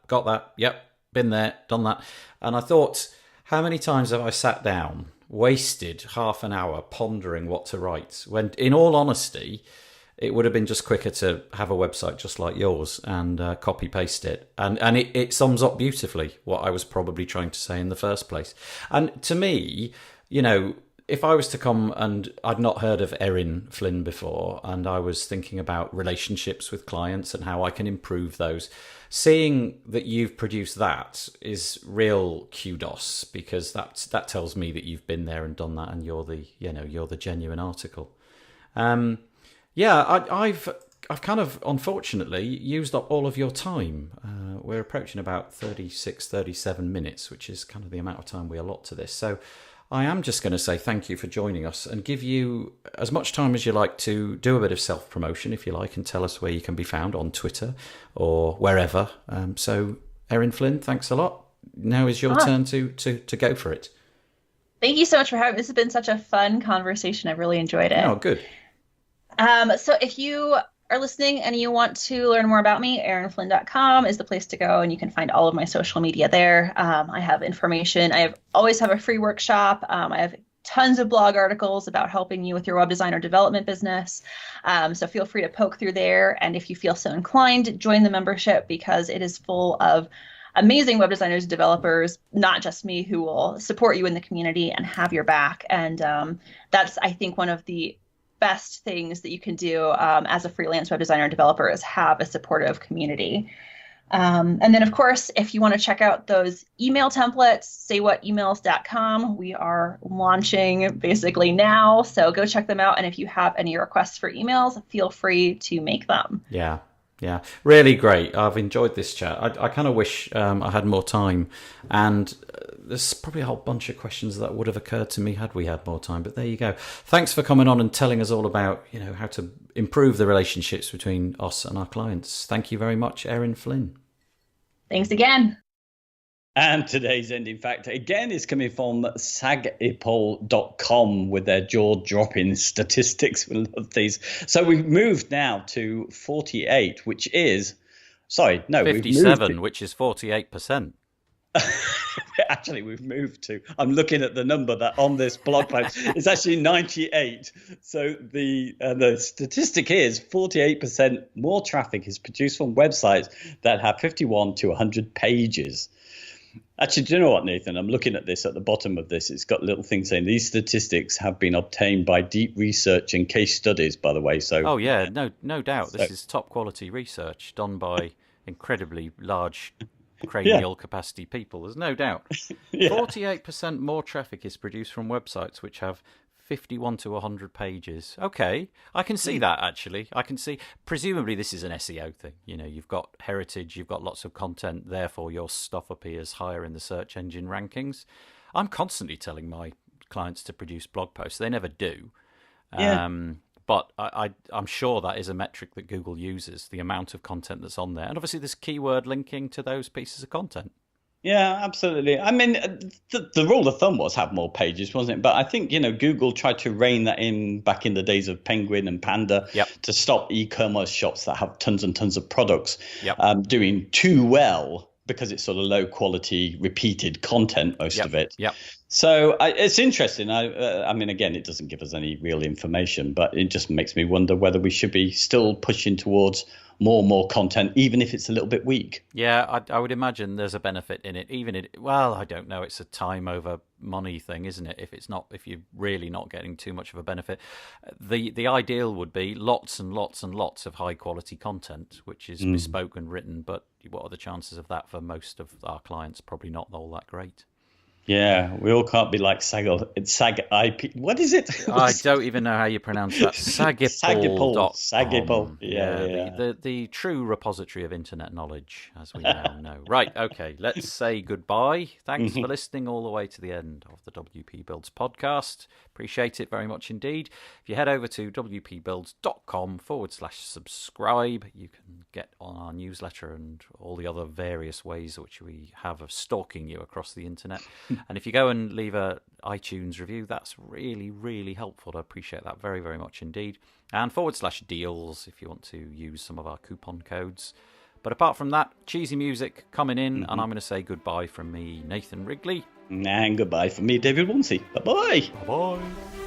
got that, yep, been there, done that. And I thought, how many times have I sat down, wasted half an hour pondering what to write, when in all honesty, it would have been just quicker to have a website just like yours and copy paste it. And it sums up beautifully what I was probably trying to say in the first place. And to me, if I was to come and I'd not heard of Erin Flynn before, and I was thinking about relationships with clients and how I can improve those, seeing that you've produced that is real kudos, because that tells me that you've been there and done that, and you're the genuine article. I've kind of unfortunately used up all of your time. We're approaching about 36, 37 minutes, which is kind of the amount of time we allot to this. So I am just going to say thank you for joining us and give you as much time as you like to do a bit of self-promotion, if you like, and tell us where you can be found on Twitter or wherever. So, Erin Flynn, thanks a lot. Now is your turn to go for it. Thank you so much for having me. This has been such a fun conversation. I've really enjoyed it. Oh, good. So if you are listening and you want to learn more about me, erinflynn.com is the place to go, and you can find all of my social media there. I have information. Always have a free workshop. I have tons of blog articles about helping you with your web design or development business. So feel free to poke through there. And if you feel so inclined, join the membership, because it is full of amazing web designers and developers, not just me, who will support you in the community and have your back. And that's, I think, one of the best things that you can do as a freelance web designer and developer is have a supportive community. And then, of course, if you want to check out those email templates, saywhatemails.com, we are launching basically now. So go check them out. And if you have any requests for emails, feel free to make them. Yeah, really great. I've enjoyed this chat. I kind of wish I had more time, and there's probably a whole bunch of questions that would have occurred to me had we had more time, but there you go. Thanks for coming on and telling us all about, how to improve the relationships between us and our clients. Thank you very much, Erin Flynn. Thanks again. And today's ending fact, again, is coming from sagipol.com with their jaw-dropping statistics. We love these. So we've moved now to 48, which is... 57, which is 48%. Actually, we've moved to... I'm looking at the number that on this blog post. It's actually 98. So the statistic is 48% more traffic is produced from websites that have 51 to 100 pages. Actually, do you know what, Nathan? I'm looking at this at the bottom of this. It's got little things saying these statistics have been obtained by deep research and case studies, by the way. So, oh, yeah, no doubt. This is top quality research done by incredibly large cranial capacity people. There's no doubt. 48% more traffic is produced from websites which have 51 to 100 pages. Okay, I can see that, actually. I can see, presumably this is an SEO thing. You've got heritage, you've got lots of content, therefore your stuff appears higher in the search engine rankings. I'm constantly telling my clients to produce blog posts. They never do. But I'm sure that is a metric that Google uses, the amount of content that's on there. And obviously there's keyword linking to those pieces of content. Yeah, absolutely. I mean, the rule of thumb was have more pages, wasn't it? But I think, Google tried to rein that in back in the days of Penguin and Panda to stop e-commerce shops that have tons and tons of products doing too well, because it's sort of low quality, repeated content, most of it. So it's interesting. I mean, again, it doesn't give us any real information, but it just makes me wonder whether we should be still pushing towards more and more content, even if it's a little bit weak. Yeah, I would imagine there's a benefit in it. Well, I don't know. It's a time over money thing, isn't it? If you're really not getting too much of a benefit, the ideal would be lots and lots and lots of high quality content, which is bespoke and written. But what are the chances of that for most of our clients? Probably not all that great. Yeah, we all can't be like Sag IP. What is it? I don't even know how you pronounce that. Sagipol. Yeah. The true repository of internet knowledge, as we now know. Right, okay, let's say goodbye. Thanks for listening all the way to the end of the WP Builds podcast. Appreciate it very much indeed. If you head over to wpbuilds.com/subscribe, you can get on our newsletter and all the other various ways which we have of stalking you across the internet. And if you go and leave a iTunes review, that's really, really helpful. I appreciate that very, very much indeed. And /deals if you want to use some of our coupon codes. But apart from that, cheesy music coming in, and I'm going to say goodbye from me, Nathan Wrigley. And goodbye from me, David Wonsey. Bye-bye. Bye-bye.